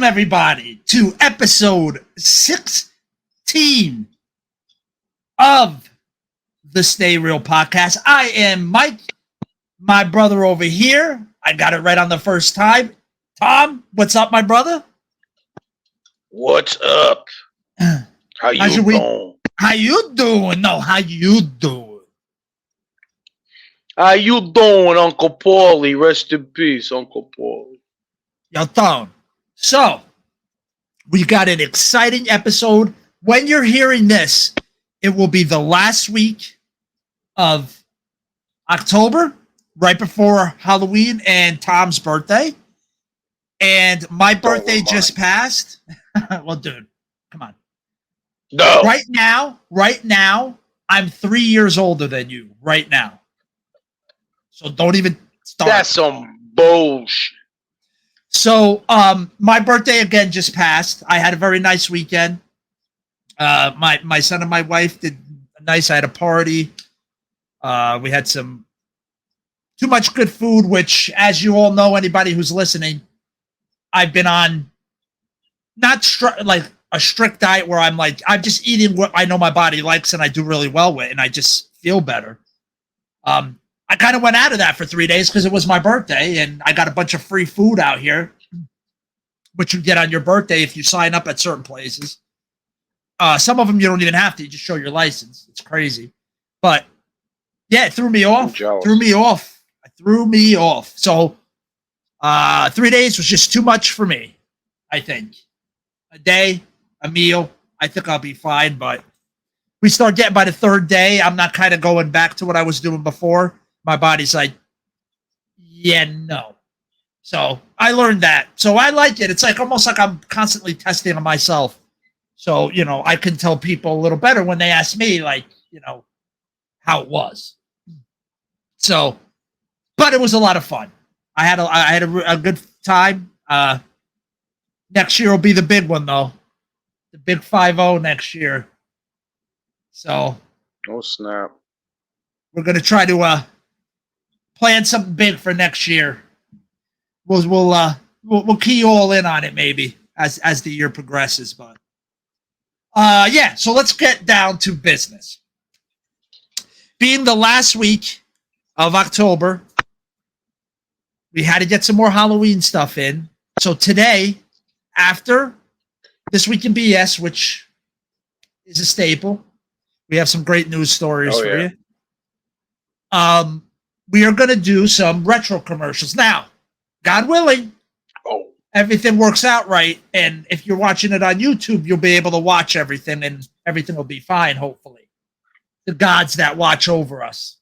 everybody, to episode 16 of the Stay Real podcast. I am Mike, my brother over here. I got it right on the first time. Tom, what's up, my brother? What's up? How you doing? How you doing? No, how you doing? How you doing, Uncle Paulie? Rest in peace, Uncle Paulie. Yo, Tom. So, we got an exciting episode. When you're hearing this, it will be the last week of October, right before Halloween and Tom's birthday. And my birthday just passed. Well, dude, come on. No. Right now, I'm 3 years older than you right now. So don't even start. That's some bullshit. So, my birthday again just passed. I had a very nice weekend. My son and my wife did nice. I had a party. We had some too much good food, which, as you all know, anybody who's listening, I've been on not like a strict diet where I'm just eating what I know my body likes and I do really well with, and I just feel better. I kind of went out of that for 3 days because it was my birthday, and I got a bunch of free food out here, which you get on your birthday if you sign up at certain places. Some of them you don't even have to. You just show your license. It's crazy. But, yeah, it threw me off. Threw me off. So, 3 days was just too much for me, I think. A day, a meal, I think I'll be fine. But we start getting by the third day, I'm not kind of going back to what I was doing before. My body's like, yeah, no. So I learned that. So I like it. It's like almost like I'm constantly testing on myself. So, I can tell people a little better when they ask me, like, how it was. So, but it was a lot of fun. I had a good time. Next year will be the big one, though. The big 5-0 next year. So. Oh, snap. We're going to try to plan something big for next year. We'll key you all in on it maybe as the year progresses. But yeah, so let's get down to business. Being the last week of October, we had to get some more Halloween stuff in. So today, after This Week in BS, which is a staple, we have some great news stories for you. We are going to do some retro commercials. Now, God willing, everything works out right. And if you're watching it on YouTube, you'll be able to watch everything and everything will be fine, hopefully. The gods that watch over us.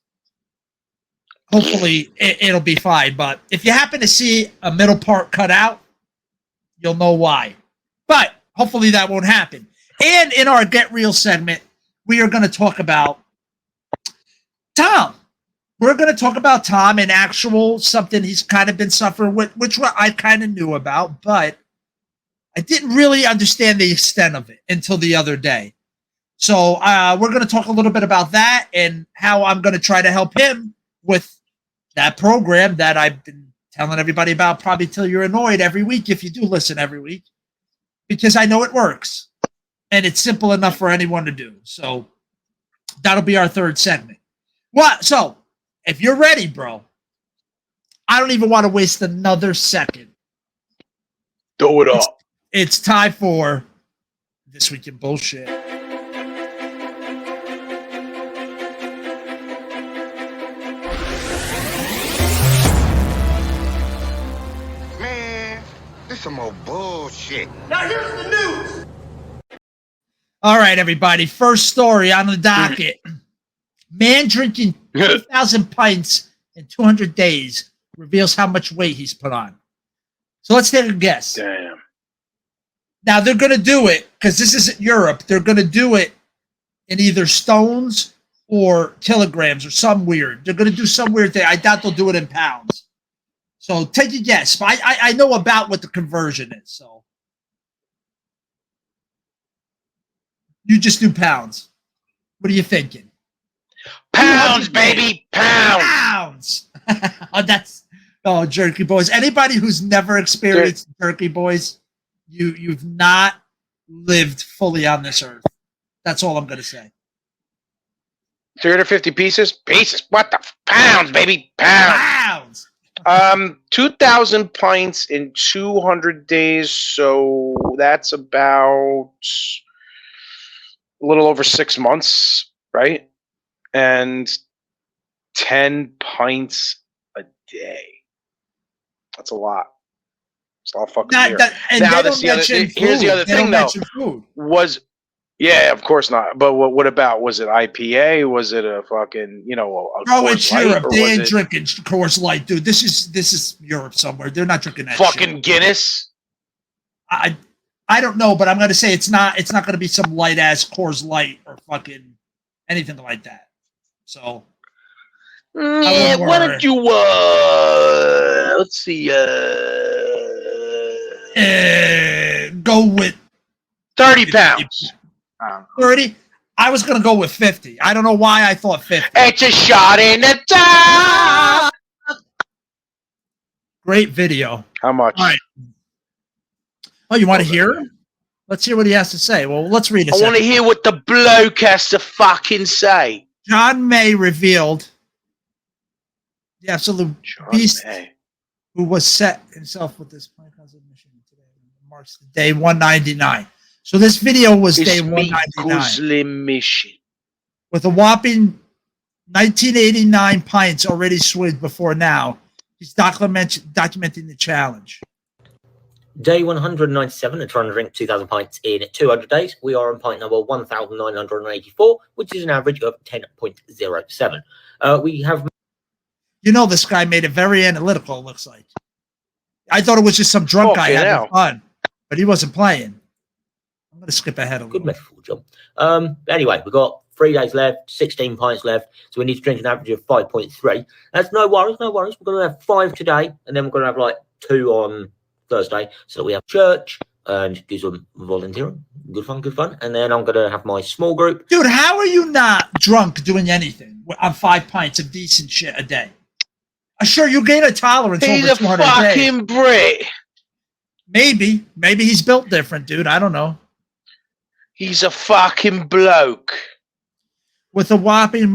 Hopefully, it'll be fine. But if you happen to see a middle part cut out, you'll know why. But hopefully that won't happen. And in our Get Real segment, we are going to talk about Tom. We're going to talk about Tom and something he's kind of been suffering with, which I kind of knew about, but I didn't really understand the extent of it until the other day. So we're going to talk a little bit about that and how I'm going to try to help him with that program that I've been telling everybody about, probably till you're annoyed every week if you do listen every week, because I know it works and it's simple enough for anyone to do. So that'll be our third segment. So if you're ready, bro, I don't even want to waste another second. Do it up. It's time for This Week in Bullshit. Man, this some more bullshit. Now here's the news. All right, everybody. First story on the docket. Man drinking 2,000 pints in 200 days reveals how much weight he's put on. So let's take a guess. Damn. Now, they're going to do it, because this isn't Europe, they're going to do it in either stones or kilograms or some weird. They're going to do some weird thing. I doubt they'll do it in pounds. So take a guess. But I know about what the conversion is. So you just do pounds. What are you thinking? Pounds, baby, pounds. Oh, jerky boys. Anybody who's never experienced jerky boys, you've not lived fully on this earth. That's all I'm gonna say. 350 pieces? Pieces? What the pounds, baby? Pounds. Pounds. 2,000 pints in 200 days, so that's about a little over 6 months, right? And 10 pints a day. That's a lot. It's a lot of fucking beer. And Now, they don't mention food. here's the other They thing, don't though. mention food. Yeah, of course not. But what about? Was it IPA? Was it a fucking, a Bro, it's Coors Light, Europe. or They was ain't it drinking Coors Light, dude. This is Europe somewhere. They're not drinking that fucking shit. Guinness? I don't know, but I'm gonna say it's not gonna be some light ass Coors Light or fucking anything like that. So Yeah, why don't you let's see, go with 30 pounds. 30. I was gonna go with 50. I don't know why I thought 50. It's a shot in the dark. Great video. How much? All right. Oh, you want to hear him? Let's hear what he has to say. Well, let's read it. I want to hear what the bloke has to fucking say. John May revealed the absolute beast who was set himself with this plan mission today. Marks day 199. So this video was day 199. Mission. With a whopping 1989 pints already swigged before now, he's documenting the challenge. Day 197 and trying to drink 2,000 pints in 200 days. We are on pint number 1,984, which is an average of 10.07. We have... This guy made it very analytical, it looks like. I thought it was just some drunk guy having fun, but he wasn't playing. I'm going to skip ahead a little. Good metaphor, John. Anyway, we've got 3 days left, 16 pints left, so we need to drink an average of 5.3. That's no worries. We're going to have 5 today, and then we're going to have like 2 on Thursday, so that we have church and do some volunteering. Good fun. And then I'm going to have my small group. Dude, how are you not drunk doing anything on 5 pints of decent shit a day? Sure, you gain a tolerance He's over 200 a fucking Brit. Maybe he's built different, dude. I don't know. He's a fucking bloke. With a whopping,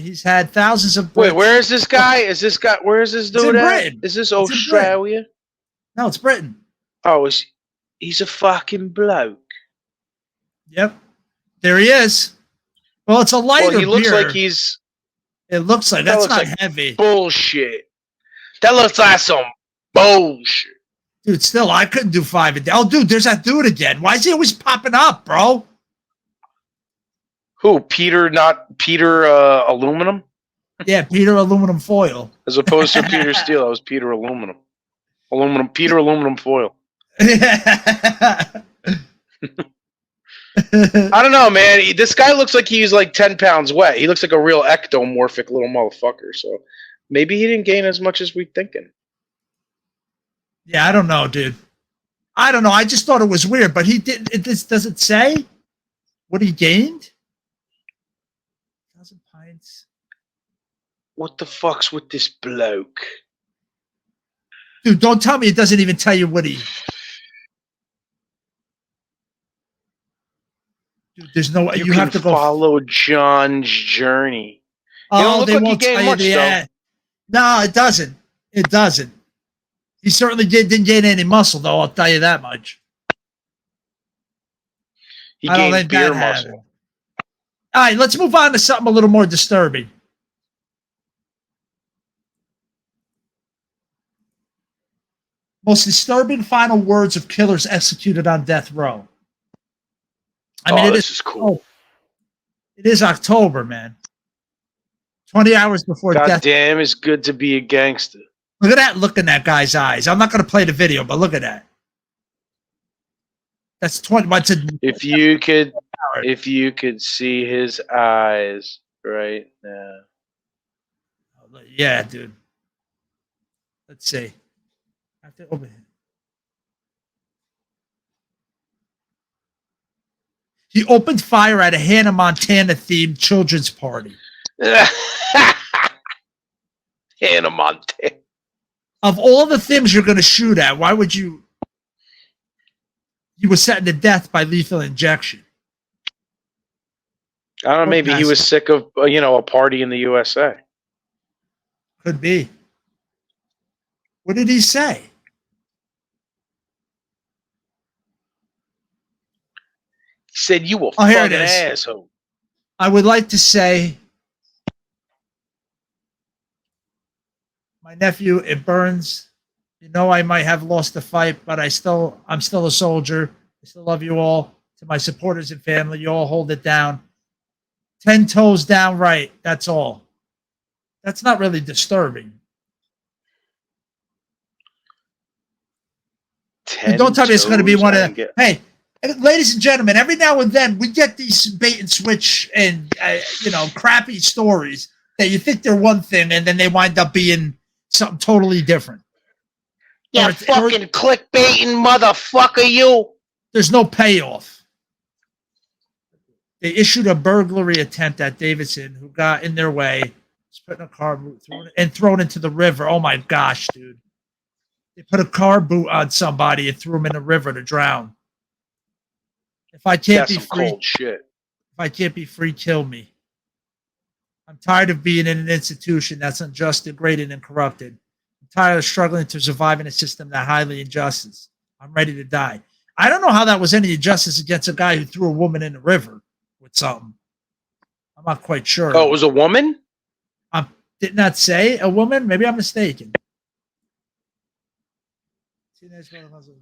he's had thousands of. Wait, where is this guy? Where is this dude at? Is this Australia? No, it's Britain. Oh, he's a fucking bloke. Yep, there he is. Well, it's a lighter beer. He looks like he's. It looks like that's not heavy. Bullshit. That looks like some bullshit. Dude, still, I couldn't do 5 a day. Oh, dude, there's that dude again. Why is he always popping up, bro? Who? Peter? Not Peter? Aluminum? Yeah, Peter Aluminum Foil. As opposed to Peter Steel, that was Peter Aluminum. Peter Aluminum Foil. I don't know, man. This guy looks like he's like 10 pounds wet. He looks like a real ectomorphic little motherfucker. So maybe he didn't gain as much as we're thinking. Yeah, I don't know, dude. I don't know. I just thought it was weird, but he didn't. Does it say what he gained? 1,000 pints. What the fuck's with this bloke? Dude, don't tell me it doesn't even tell you what he. Dude, there's no way. You have to go follow John's journey. Oh, they won't tell you the ad. No, it doesn't. It doesn't. He certainly didn't gain any muscle, though. I'll tell you that much. He gained beer muscle. All right, let's move on to something a little more disturbing. Most disturbing final words of killers executed on death row. I mean, this is cool. It is October, man. 20 hours before death. God damn, it's good to be a gangster. Look at that look in that guy's eyes. I'm not going to play the video, but look at that. That's 20. If you could see his eyes right now. Yeah, dude. Let's see. Over here. He opened fire at a Hannah Montana themed children's party. Hannah Montana. Of all the things you're going to shoot at, why would you? he was sentenced to death by lethal injection. I don't know. Maybe he was sick of a party in the USA. Could be. What did he say? He said, "You a here it fucking is. asshole." I would like to say, my nephew, it burns. You know, I might have lost the fight, but I'm still a soldier. I still love you all. To my supporters and family, you all hold it down. 10 toes down right. That's all. That's not really disturbing. Don't tell me it's going to be one of the. Hey, ladies and gentlemen, every now and then we get these bait and switch and crappy stories that you think they're one thing and then they wind up being something totally different. Yeah, fucking clickbaiting motherfucker, you. There's no payoff. They issued a burglary attempt at Davidson, who got in their way, put in a car boot, thrown into the river. Oh my gosh, dude! They put a car boot on somebody and threw him in the river to drown. If I can't be free, cold shit. If I can't be free, kill me. I'm tired of being in an institution that's unjust, degraded, and corrupted. I'm tired of struggling to survive in a system that highly injustice. I'm ready to die. I don't know how that was any injustice against a guy who threw a woman in the river with something. I'm not quite sure. Oh, it was a woman? Did not say a woman. Maybe I'm mistaken.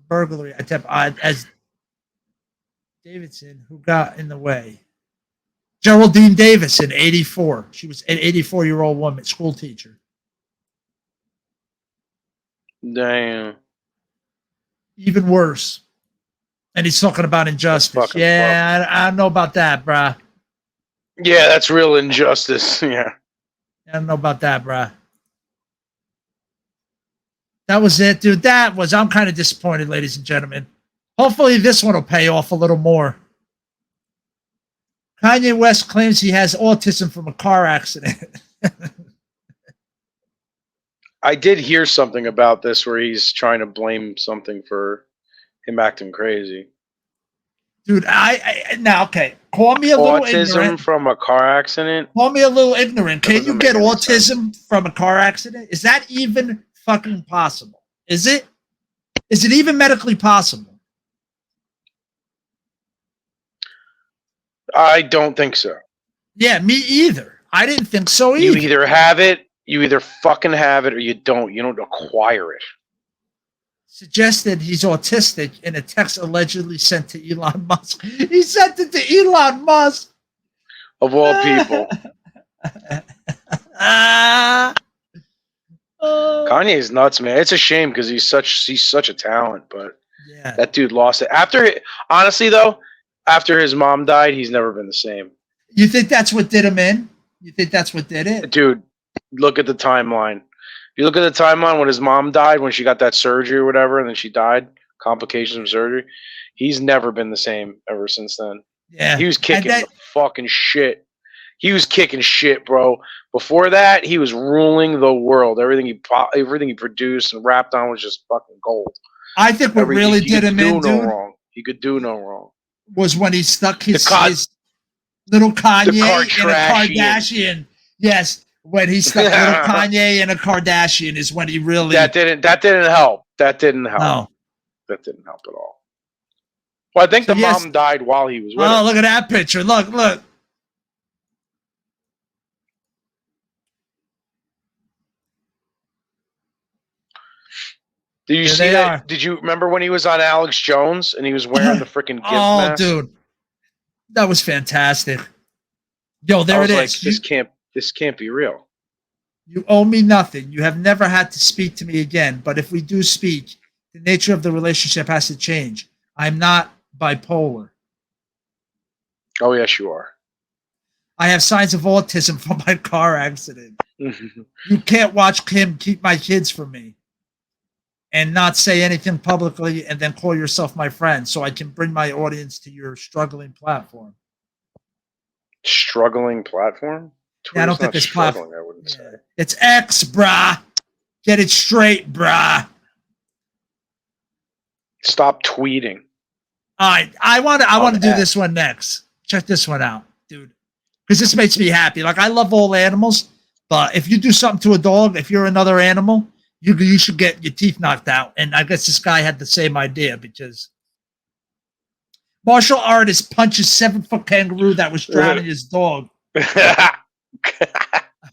Burglary attempt as Davidson, who got in the way. Geraldine Davison, 84. She was an 84-year-old woman, school teacher. Damn. Even worse. And he's talking about injustice. Yeah, I don't know about that, bruh. Yeah, that's real injustice. Yeah. I don't know about that, bruh. That was it, dude. I'm kind of disappointed, ladies and gentlemen. Hopefully this one will pay off a little more. Kanye West claims he has autism from a car accident. I did hear something about this where he's trying to blame something for him acting crazy. Dude, now, okay. Call me a little ignorant. Autism from a car accident? Call me a little ignorant. Can you get autism from a car accident? Is that even fucking possible? Is it? Is it even medically possible? I don't think so. Yeah, me either. I didn't think so either. You either have it, you either fucking have it, or you don't. You don't acquire it. Suggested he's autistic in a text allegedly sent to Elon Musk. He sent it to Elon Musk. Of all people. Kanye's nuts, man. It's a shame because he's such a talent, but yeah, that dude lost it. Honestly though, after his mom died, he's never been the same. You think that's what did him in? You think that's what did it? Dude, look at the timeline. If you look at the timeline when his mom died, when she got that surgery or whatever, and then she died, complications of surgery, he's never been the same ever since then. Yeah. He was kicking the fucking shit. He was kicking shit, bro. Before that, he was ruling the world. Everything he produced and rapped on was just fucking gold. I think what really did him in, dude, he could do no wrong. Was when he stuck his little Kanye in a Kardashian. Yes. When he stuck little Kanye and a Kardashian is when he really that didn't help. That didn't help. No. That didn't help at all. Well, I think the mom died while he was with her. Look at that picture. Look. Did you see that? Did you remember when he was on Alex Jones and he was wearing the freaking gift mask? Dude. That was fantastic. Yo, there it is. This can't be real. You owe me nothing. You have never had to speak to me again. But if we do speak, the nature of the relationship has to change. I'm not bipolar. Oh, yes, you are. I have signs of autism from my car accident. You can't watch Kim keep my kids from me and not say anything publicly and then call yourself my friend so I can bring my audience to your struggling platform. Struggling platform? Yeah, I don't think it's platform. I wouldn't say. It's X, brah. Get it straight, brah. Stop tweeting. All right, I want to do X. this one next. Check this one out, dude, because this makes me happy. Like, I love all animals, but if you do something to a dog, if you're another animal, you should get your teeth knocked out. And I guess this guy had the same idea, because martial artist punches 7-foot kangaroo that was drowning his dog.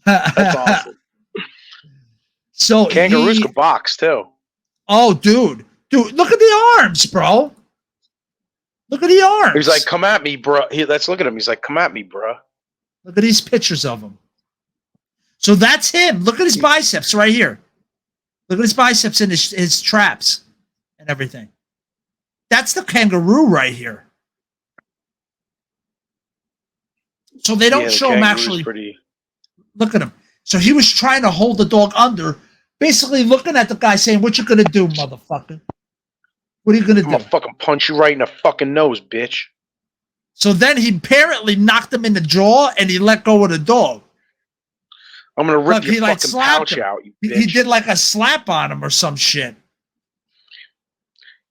That's awesome. So Kangaroos can box too. Oh, dude, look at the arms, bro. Look at the arms. He's like, "Come at me, bro." Let's look at him. He's like, "Come at me, bro." Look at these pictures of him. So that's him. Look at his biceps right here. Look at his biceps and his traps and everything. That's the kangaroo right here. So they don't show him actually. Look at him. So he was trying to hold the dog under, basically looking at the guy saying, "What you gonna do, motherfucker? What are you gonna do? I'm gonna fucking punch you right in the fucking nose, bitch." So then he apparently knocked him in the jaw and he let go of the dog. I'm gonna rip your like fucking pouch him. out, you bitch. He did like a slap on him or some shit.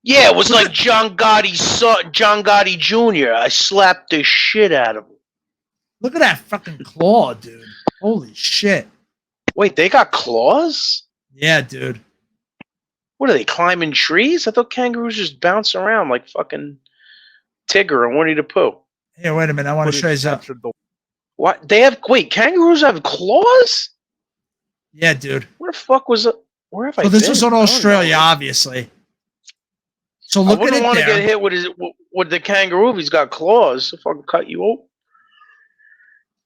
Yeah, it was like John Gotti's son, John Gotti Jr. I slapped the shit out of him. Look at that fucking claw, dude. Holy shit. Wait, they got claws? Yeah, dude. What are they, climbing trees? I thought kangaroos just bounce around like fucking Tigger and Winnie the Pooh. Here, wait a minute. I want to show you something. What? Kangaroos have claws? Yeah, dude. Where the fuck was it? Where have I been? So this was in Australia, obviously. So look at it there. I wouldn't want to get hit with the kangaroo if he's got claws. If I can cut you open.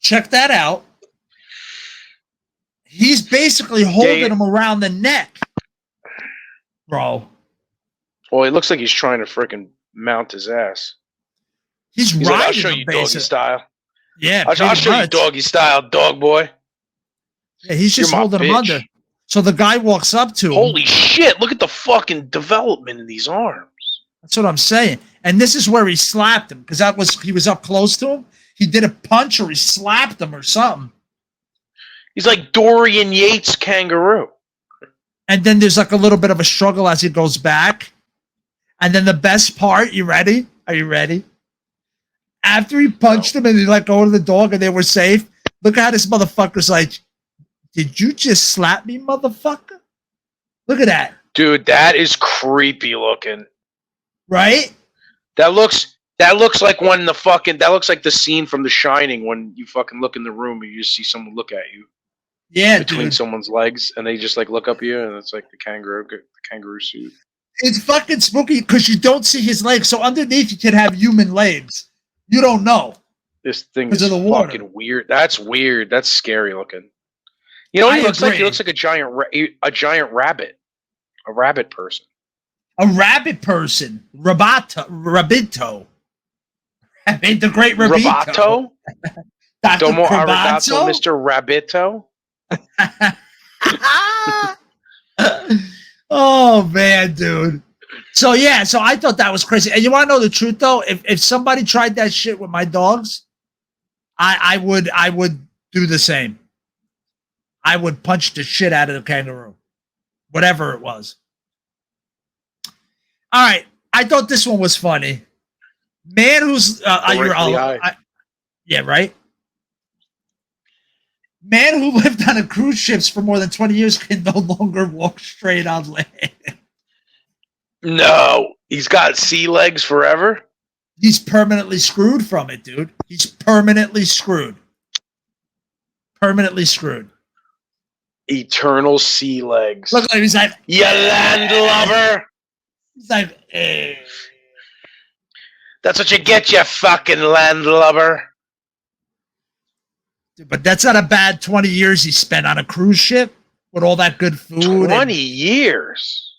Check that out. He's basically holding him around the neck, bro. Well, it looks like he's trying to freaking mount his ass. He's riding like, I'll show you doggy style. Yeah, I'll show you doggy style, dog boy. Yeah, he's just holding him under. So the guy walks up to him. Holy shit! Look at the fucking development in these arms. That's what I'm saying. And this is where he slapped him, because he was up close to him. He did a punch or he slapped him or something. He's like Dorian Yates kangaroo. And then there's like a little bit of a struggle as he goes back. And then the best part, you ready? Are you ready? After he punched him and he let go of the dog and they were safe, look how this motherfucker's like, "Did you just slap me, motherfucker?" Look at that. Dude, that is creepy looking. Right? That looks like that looks like the scene from The Shining when you fucking look in the room and you just see someone look at you. Yeah, between dude. someone's legs, and they just like look up at you, and it's like the kangaroo suit. It's fucking spooky because you don't see his legs. So underneath, you can have human legs. You don't know. This thing is fucking weird. That's weird. That's scary looking. You know what he looks like? He looks like a giant rabbit. A rabbit person. A rabbit person. Rabito. The great Rabito. Dr. Domo arigato, Mr. Rabbito. Oh man, dude. So yeah, so I thought that was crazy. And you want to know the truth though? If somebody tried that shit with my dogs, I would do the same. I would punch the shit out of the kangaroo, whatever it was. All right, I thought this one was funny. Man who's yeah, right. Man who lived on a cruise ships for more than 20 years can no longer walk straight on land. No, he's got sea legs forever. He's permanently screwed from it, dude. He's permanently screwed. Permanently screwed. Eternal sea legs. Look, he's like, you land lover. He's like, That's what you get, you fucking land lover. But that's not a bad 20 years he spent on a cruise ship with all that good food. 20 years.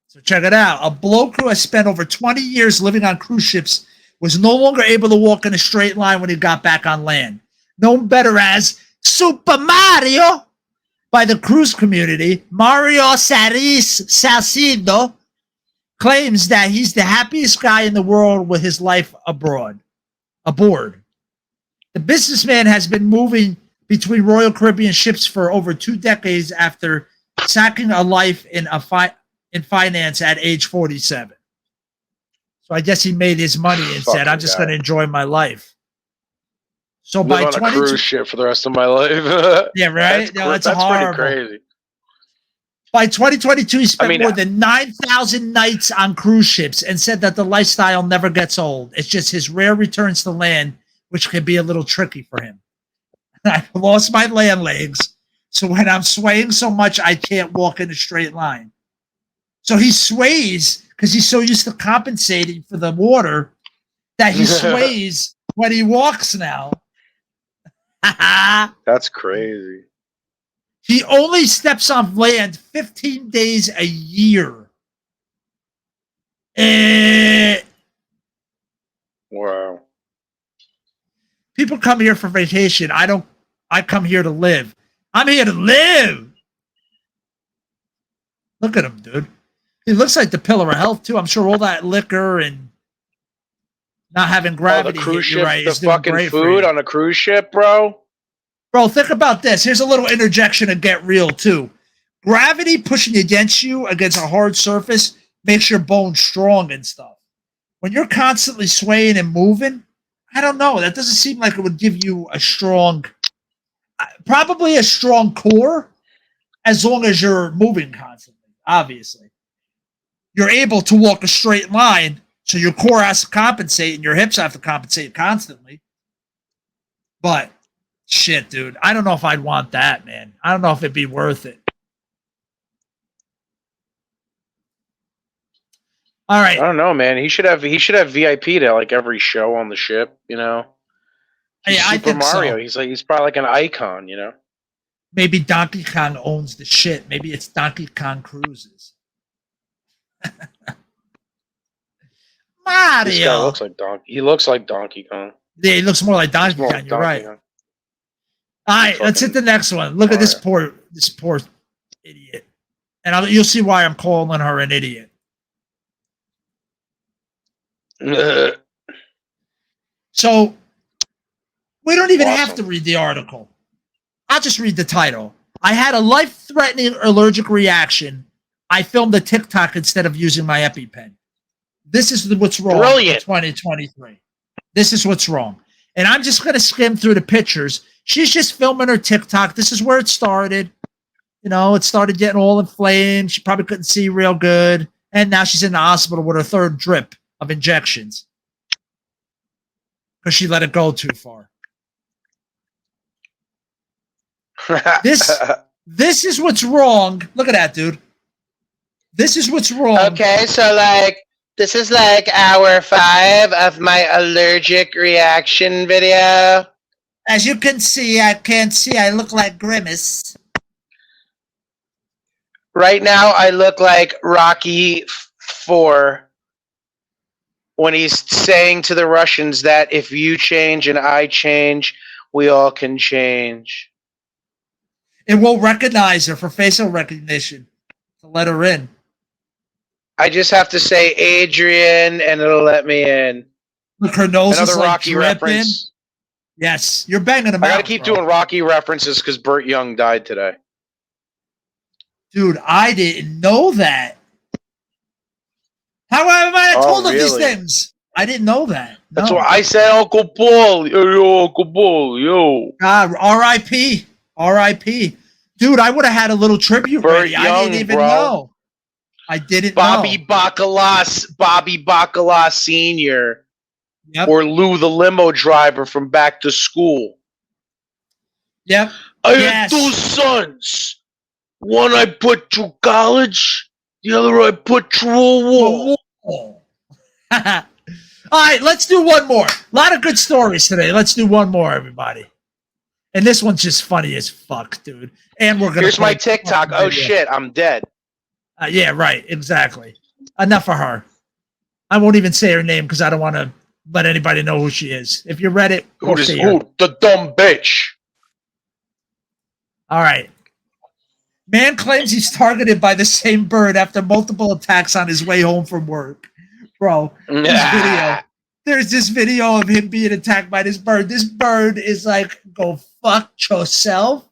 So check it out. A bloke who has spent over 20 years living on cruise ships was no longer able to walk in a straight line when he got back on land. Known better as Super Mario by the cruise community, Mario Salcido claims that he's the happiest guy in the world with his life aboard. The businessman has been moving between Royal Caribbean ships for over 2 decades after sacking a life in finance at age 47. So I guess he made his money and said, "I'm just going to enjoy my life." So by Live on a cruise ship for the rest of my life. yeah, right. That's pretty horrible. crazy. By 2022, he spent I mean, more than 9,000 nights on cruise ships and said that the lifestyle never gets old. It's just his rare returns to land, which can be a little tricky for him. I lost my land legs, so when I'm swaying so much, I can't walk in a straight line. So he sways because he's so used to compensating for the water that he sways when he walks now. That's crazy. He only steps on land 15 days a year. Wow. People come here for vacation. I come here to live. I'm here to live. Look at him, dude. He looks like the pillar of health, too. I'm sure all that liquor and not having gravity the cruise hit you ship, right the is doing fucking great food on a cruise ship, bro. Bro, think about this. Here's a little interjection to get real, too. Gravity pushing against you against a hard surface makes your bones strong and stuff. When you're constantly swaying and moving, I don't know. That doesn't seem like it would give you a strong, probably a strong core, as long as you're moving constantly, obviously. You're able to walk a straight line, so your core has to compensate and your hips have to compensate constantly. But shit, dude, I don't know if I'd want that, man. I don't know if it'd be worth it. All right. I don't know, man. He should have VIP to like every show on the ship, you know. He's Yeah, I Super think Mario. so. He's probably like an icon, you know. Maybe Donkey Kong owns the shit. Maybe it's Donkey Kong Cruises. Mario. This guy looks like Donkey. He looks like Donkey Kong. Yeah, he looks more like Donkey Kong. You're right. All right, let's hit the next one. Look at this poor idiot, and you'll see why I'm calling her an idiot. So we don't even have to read the article. I'll just read the title. I had a life-threatening allergic reaction. I filmed a TikTok instead of using my EpiPen. This is what's wrong. Brilliant. In 2023. This is what's wrong. And I'm just going to skim through the pictures. She's just filming her TikTok. This is where it started. You know, it started getting all inflamed. She probably couldn't see real good. And now she's in the hospital with her third drip of injections because she let it go too far. This is what's wrong. Look at that, dude. This is what's wrong. Okay, so like this is like hour 5 of my allergic reaction video. As you can see, I can't see. I look like Grimace. Right now, I look like Rocky 4 when he's saying to the Russians that if you change and I change, we all can change. It won't recognize her for facial recognition to let her in. I just have to say Adrian, and it'll let me in. Look, her nose Another is like Rocky dripping. reference. Yes, you're banging them I out. gotta keep doing Rocky references because Burt Young died today. Dude, I didn't know that. How am I told of these things? I didn't know that. No. That's why I said Uncle Paul. Yo, Uncle Paul, yo. God, R.I.P. R.I.P. Dude, I would have had a little tribute Burt ready. Young, I didn't even know. I didn't Bobby know. Bacala Sr. Yep. Or Lou the limo driver from Back to School. Yep. I had 2 sons. One I put through college. The other I put through a wall. All right, let's do one more. A lot of good stories today. Let's do one more, everybody. And this one's just funny as fuck, dude. And we're gonna. Here's my TikTok. Oh shit, I'm dead. Yeah, right. Exactly. Enough for her. I won't even say her name because I don't want to let anybody know who she is. If you read it, Who? The dumb bitch. All right. Man claims he's targeted by the same bird after multiple attacks on his way home from work. Bro, there's this video of him being attacked by this bird. This bird is like, go fuck yourself.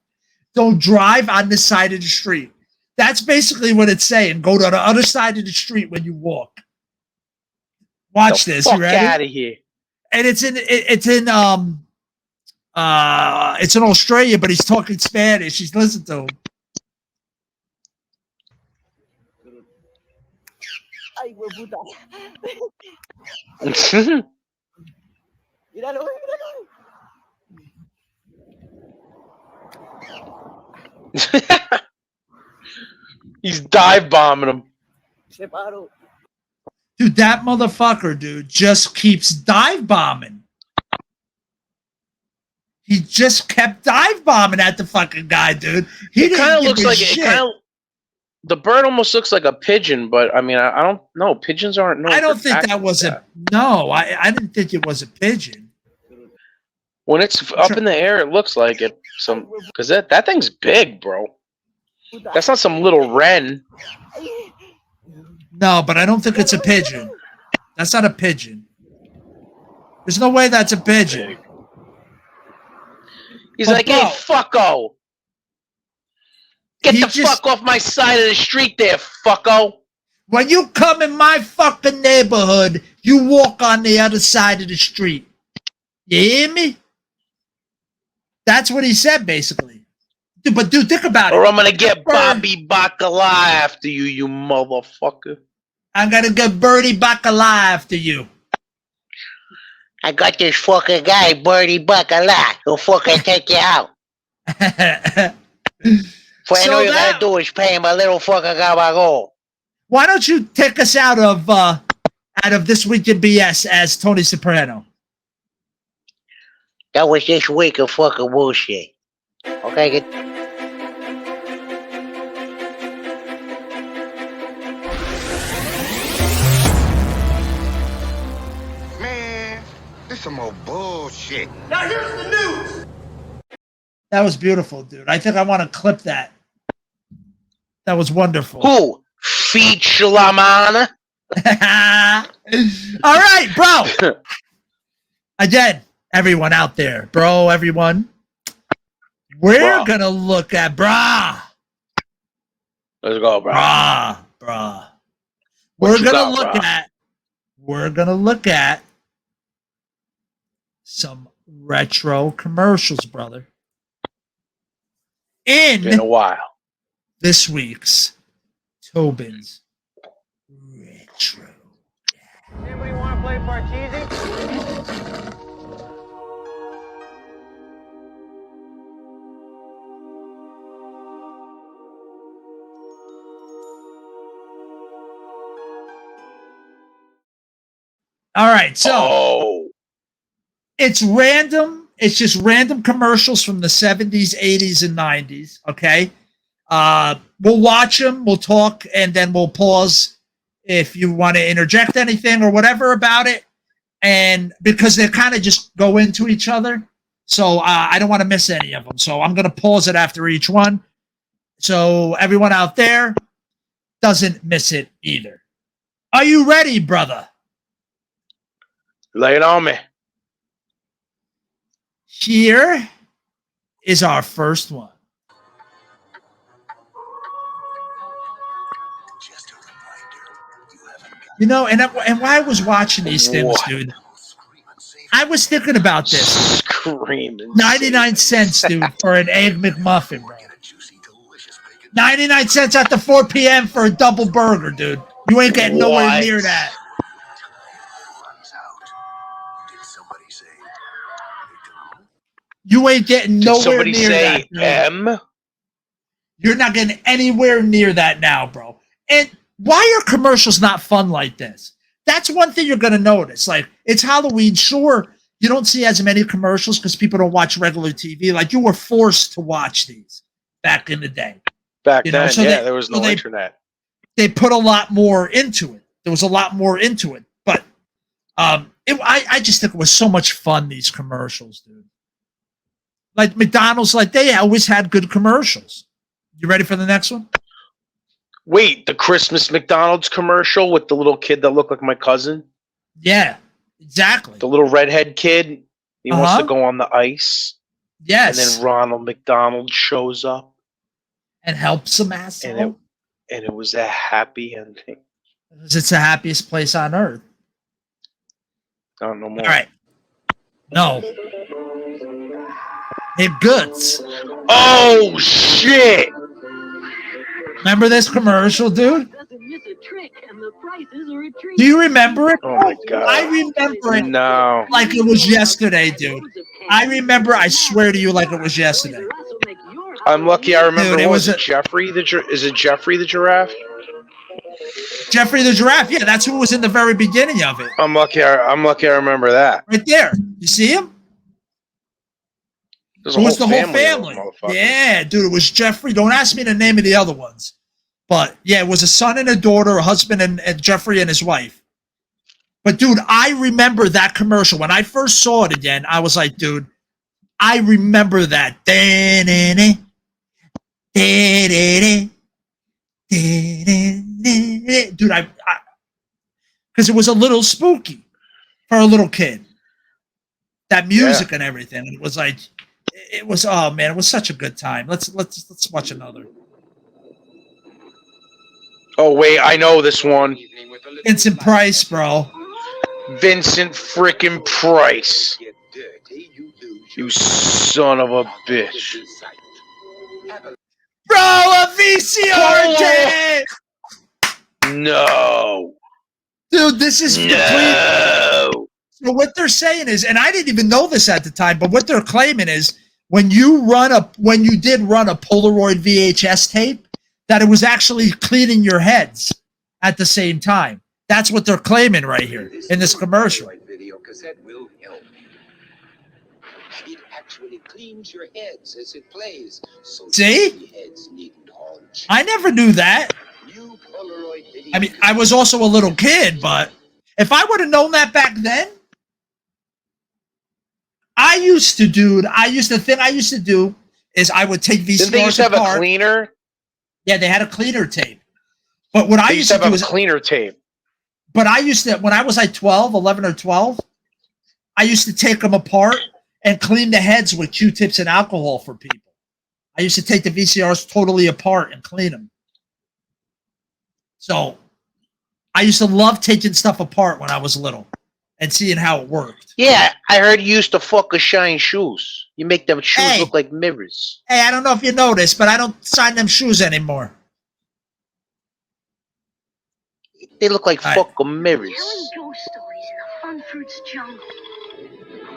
Don't drive on the side of the street. That's basically what it's saying. Go to the other side of the street when you walk. Watch this. Fuck You ready? out of here. And it's in Australia, but he's talking Spanish. He's listening to him. Ay, hueputa. Míralo, míralo. He's dive bombing him. Se paró. Dude, that motherfucker, dude, just keeps dive bombing. He just kept dive bombing at the fucking guy, dude. He It kind of looks like shit. the bird almost looks like a pigeon, but I mean, I don't know. Pigeons aren't. No, I don't think that was a. No, I didn't think it was a pigeon. When it's up in the air, it looks like it. Because that thing's big, bro. That's not some little wren. No, but I don't think it's a pigeon. That's not a pigeon. There's no way that's a pigeon. He's But like, bro, hey, fucko. Get he the just- fuck off my side of the street there, fucko. When you come in my fucking neighborhood, you walk on the other side of the street. You hear me? That's what he said, basically. Dude, but dude, think about it. Or I'm gonna get Bird. Bobby Bacala after you, you motherfucker. I'm gonna get Birdie Bacala after you. I got this fucking guy, Birdie Bacala, who'll fucking take you out. What So all you that- gotta do is pay him a little fucking gabago. Why don't you take us out of This Week in BS as Tony Soprano? That was this week of fucking bullshit. Okay, good. Man, this some old bullshit. That was beautiful, dude. I think I want to clip that. That was wonderful. Who? Feet Shalamana? All right, bro. Again, everyone out there, bro, everyone. We're Bruh. gonna look at brah. Let's go, bro. Brah, brah. What We're you gonna got, look brah? at. We're gonna look at some retro commercials, brother. Been a In while. this week's Tobin's Retro. Anybody want to play Parcheesi? All right, so Oh. it's random. It's just random commercials from the 70s, 80s, and 90s. Okay. We'll watch them, we'll talk, and then we'll pause if you want to interject anything or whatever about it. And because they kind of just go into each other. So I don't want to miss any of them. So I'm going to pause it after each one. So everyone out there doesn't miss it either. Are you ready, brother? Lay it on me. Here is our first one. You know, and while I was watching these things, What? dude, I was thinking about this. Screaming. 99 cents, dude, for an Egg McMuffin, bro. 99 cents after 4 p.m. for a double burger, dude. You ain't getting nowhere What? near that. You ain't getting Did nowhere somebody near say that. Dude. M? You're not getting anywhere near that now, bro. And why are commercials not fun like this? That's one thing you're going to notice. Like, it's Halloween. Sure, you don't see as many commercials because people don't watch regular TV. Like, you were forced to watch these back in the day. Back You know, then, so yeah, they- there was so no they- internet. They put a lot more into it. There was a lot more into it. But I just think it was so much fun, these commercials, dude. Like McDonald's, like they always had good commercials. You ready for the next one? Wait, the Christmas McDonald's commercial with the little kid that looked like my cousin? Yeah, exactly. The little redhead kid? He wants Uh-huh. to go on the ice. Yes. And then Ronald McDonald shows up. And helps some asshole. And it was a happy ending. Because it's the happiest place on earth. I don't know more. All right. No. It goods. Oh shit! Remember this commercial, dude? Do you remember it? Oh my god! I remember it No. like it was yesterday, dude. I remember. I swear to you, like it was yesterday. I'm lucky. I remember. Dude, it was Is it Jeffrey the is it Jeffrey the giraffe? Jeffrey the giraffe. Yeah, that's who was in the very beginning of it. I'm lucky. I'm lucky. I remember that. Right there. You see him? There's It was the whole of family. motherfuckers. Yeah, dude. It was Jeffrey. Don't ask me the name of the other ones. But yeah, it was a son and a daughter, a husband and Jeffrey and his wife. But dude, I remember that commercial. When I first saw it again, I was like, dude, I remember that. Dude, I because it was a little spooky for a little kid. That music and everything. It was like, it was, oh man, it was such a good time. Let's watch another. Oh wait, I know this one. Vincent Price, bro. Vincent frickin' Price. You son of a bitch. Bro, a VCR tape! No. Dude, this is complete. No. So what they're saying is, and I didn't even know this at the time, but what they're claiming is when you did run a Polaroid VHS tape, that it was actually cleaning your heads at the same time. That's what they're claiming right here in this commercial. Video cassette will help. It actually cleans your heads as it plays. So See? heads needn't all I never knew that. New Polaroid video. I mean, I was also a little kid, but if I would have known that back then, the thing I used to do is I would take VCRs Didn't they used to have apart. a cleaner? Yeah, they had a cleaner tape. But what I They used used to to have do a is, cleaner tape. but I used to, when I was like 11 or 12, I used to take them apart and clean the heads with Q-tips and alcohol for people. I used to take the VCRs totally apart and clean them. So I used to love taking stuff apart when I was little and seeing how it worked. Yeah, I heard you used to fucking shine shoes. You make them shoes Hey. look like mirrors. Hey, I don't know if you noticed, but I don't sign them shoes anymore. They look like All right. fucking mirrors. Ghost stories in the Fun Fruits jungle.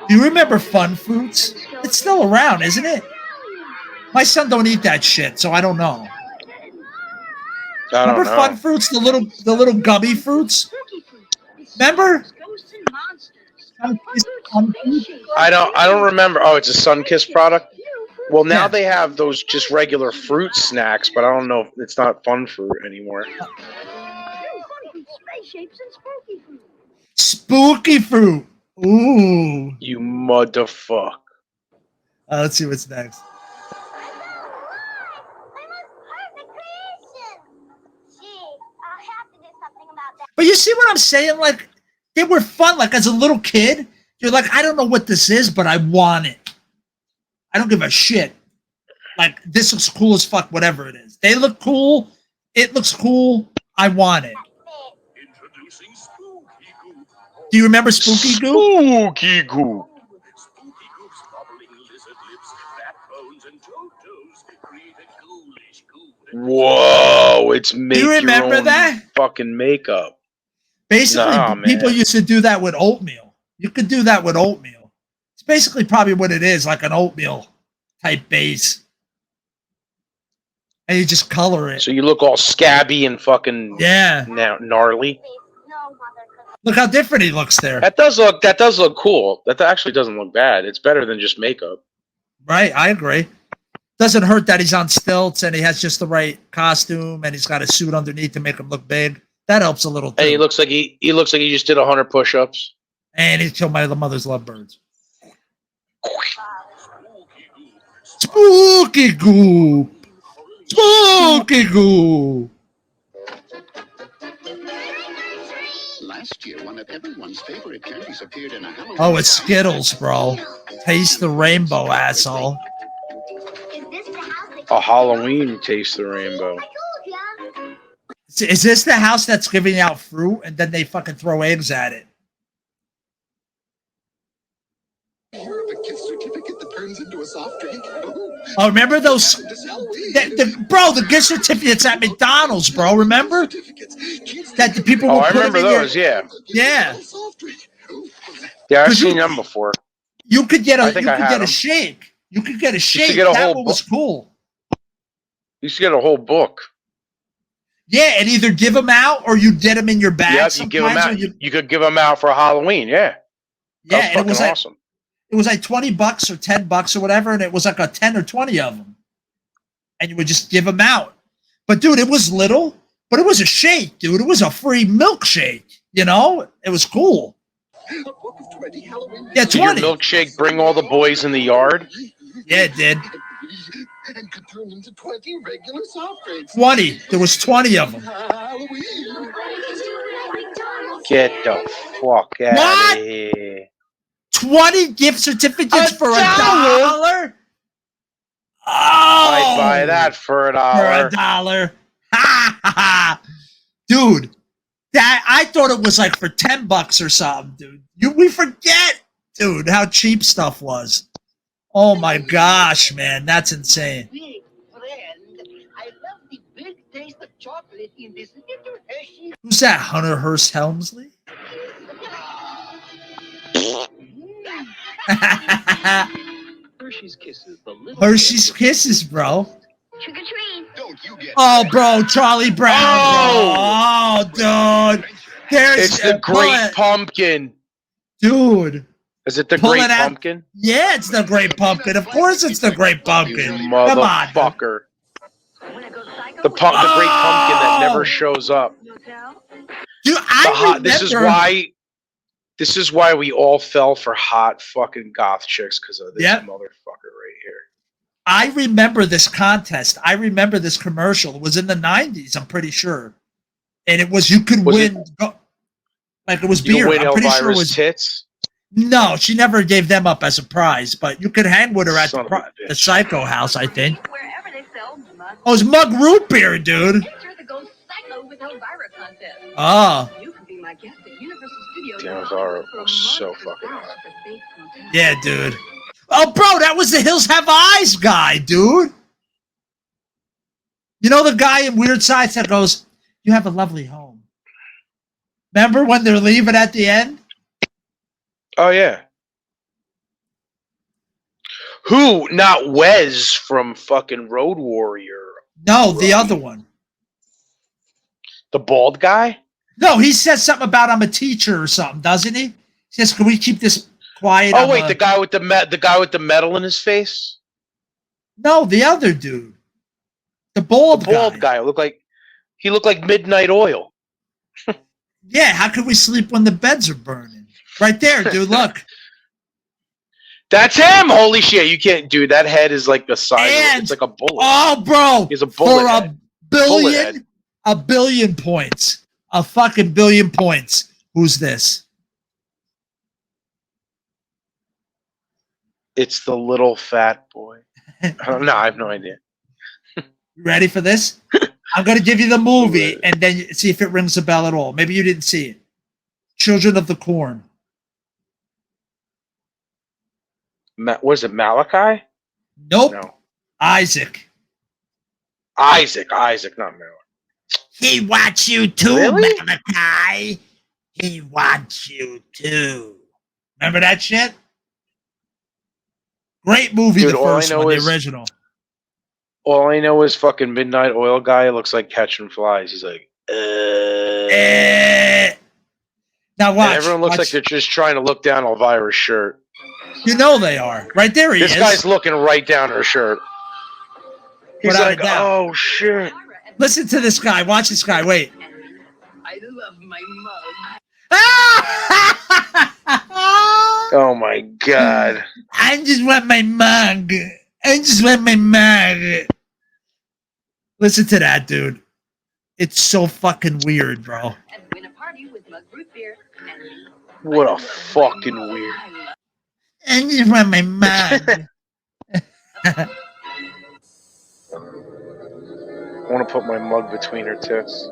Do you remember Fun Fruits? It's still around, isn't it? My son don't eat that shit, so I don't know. I don't Remember know. Fun Fruits, the little gummy fruits? Remember? Ghosts and monsters. I don't remember. Oh, it's a Sunkist product. Well, now Yeah. they have those just regular fruit snacks, but I don't know if it's not Fun Fruit anymore. Spaceships and spooky fruit. Spooky Fruit. Ooh. You motherfucker. Let's see what's next. But you see what I'm saying? Like, they were fun. Like, as a little kid, you're like, I don't know what this is, but I want it. I don't give a shit. Like, this looks cool as fuck, whatever it is. They look cool. It looks cool. I want it. Do you remember Spooky Goop? Spooky Goop. Whoa, it's make you remember your own that? fucking makeup. Basically, Nah, people man. used to do that with oatmeal. You could do that with oatmeal. It's basically probably what it is, like an oatmeal type base. And you just color it. So you look all scabby and fucking Yeah. gnarly. Look how different he looks there. That does look cool. That actually doesn't look bad. It's better than just makeup. Right, I agree. Doesn't hurt that he's on stilts and he has just the right costume and he's got a suit underneath to make him look big. That helps a little too. And he looks like he just did 100 push-ups. And he killed my mother's lovebirds. Spooky Goop. Spooky Goop. Last year, one of everyone's favorite candies appeared in a Halloween. Oh, it's Skittles, bro. Taste the rainbow, asshole. A Halloween taste the rainbow. Is this the house that's giving out fruit and then they fucking throw eggs at it? turns into a soft drink. Oh, remember those? This Halloween. Bro, the gift certificates at McDonald's, bro. Remember that the people Oh, will I put them remember in those. your Yeah. yeah. Yeah, I've 'Cause seen them before. You could get I a think I had them. shake. You could get a Used to shake. get a That whole one was cool. You used to get a whole book. Yeah, and either give them out or you get them in your bag. Yep, you give them sometimes, out. or You could give them out for Halloween. Yeah. yeah, That's and fucking it was like awesome. it was like $20 or $10 or whatever, and it was like a 10 or 20 of them, and you would just give them out. But dude, it was little, but it was a shake, dude. It was a free milkshake. You know, it was cool. A book of 20 Halloween. Yeah, Did your 20. milkshake bring all the boys in the yard? Yeah, it did. And could turn into 20 regular soft drinks. 20. There was 20 of them. Halloween. Get the fuck out What? of here. 20 gift certificates for $1? Oh, I'd buy that for for $1. $1. Ha ha ha. Dude, that I thought it was like for $10 or something, dude. We forget, dude, how cheap stuff was. Oh my gosh, man, that's insane. Big friend, I love the big taste of chocolate in this little Hershey. Who's that? Hunter Hearst Helmsley? Hershey's Kisses, the little Hershey's Kisses, bro. Trick or treat. Don't you get Oh, bro, Charlie Brown. Bro. Oh, dude. There's It's the Great Pumpkin. Dude. Is it the Pull Great it out. Pumpkin? Yeah, it's the Great Pumpkin. Of course it's the Great You Pumpkin. Come on. motherfucker. The Great Pumpkin that never shows up. Dude, I remember. This is why we all fell for hot fucking goth chicks, because of this Yep. motherfucker right here. I remember this contest. I remember this commercial. It was in the 90s, I'm pretty sure. And it was, you could Was win, like it was You beer. win I'm pretty sure it Elvira's was. tits? No, she never gave them up as a prize, but you could hang with her at Son of a bitch. the Psycho House, I think. Wherever they sell mug. Oh, it's Mug Root Beer, dude. Enter the Go Psycho with Elvira contest. Oh, You can be my guest at Universal Studios. Damn, in Elvira Hollywood for a was so month fucking without hot. the fake contest. yeah, dude. Oh, bro, that was the Hills Have Eyes guy, dude. You know the guy in Weird Science that goes, "You have a lovely home." Remember when they're leaving at the end? Oh, yeah. Who? Not Wes from fucking Road Warrior. No, the other one. The bald guy? No, he says something about I'm a teacher or something, doesn't he? He says, "Can we keep this quiet?" Oh, wait, the guy with the metal in his face? No, the other dude. The bald, The bald guy. He looked like Midnight Oil. Yeah, how can we sleep when the beds are burning? Right there, dude, look. That's him! Holy shit, you can't, dude, that head is like the size And- it's like a bullet. Oh, bro. He's a bullet For head. billion, Bullet a billion points. A fucking billion points. Who's this? It's the little fat boy. I don't know, I have no idea. You ready for this? I'm going to give you the movie and then see if it rings a bell at all. Maybe you didn't see it. Children of the Corn. What is it, Malachi? Nope. No. Isaac. Isaac, not Malachi. He wants you too, Really? Malachi. He wants you too. Remember that shit? Great movie, Dude, the all I first know one, is- the original. All I know is fucking Midnight Oil guy looks like catching flies. He's like, Now watch. And everyone looks watch. like they're just trying to look down Elvira's shirt. You know they are. Right there he This is. guy's looking right down her shirt. He's Without a like, doubt. oh shit. Listen to this guy. Watch this guy. Wait. I love my mug. Oh my god. I just want my mug. I just want my mug. Listen to that, dude. It's so fucking weird, bro. And win a party with Mug Root Beer. And What a fucking weird. I just want my mug. I want to put my mug between her tits.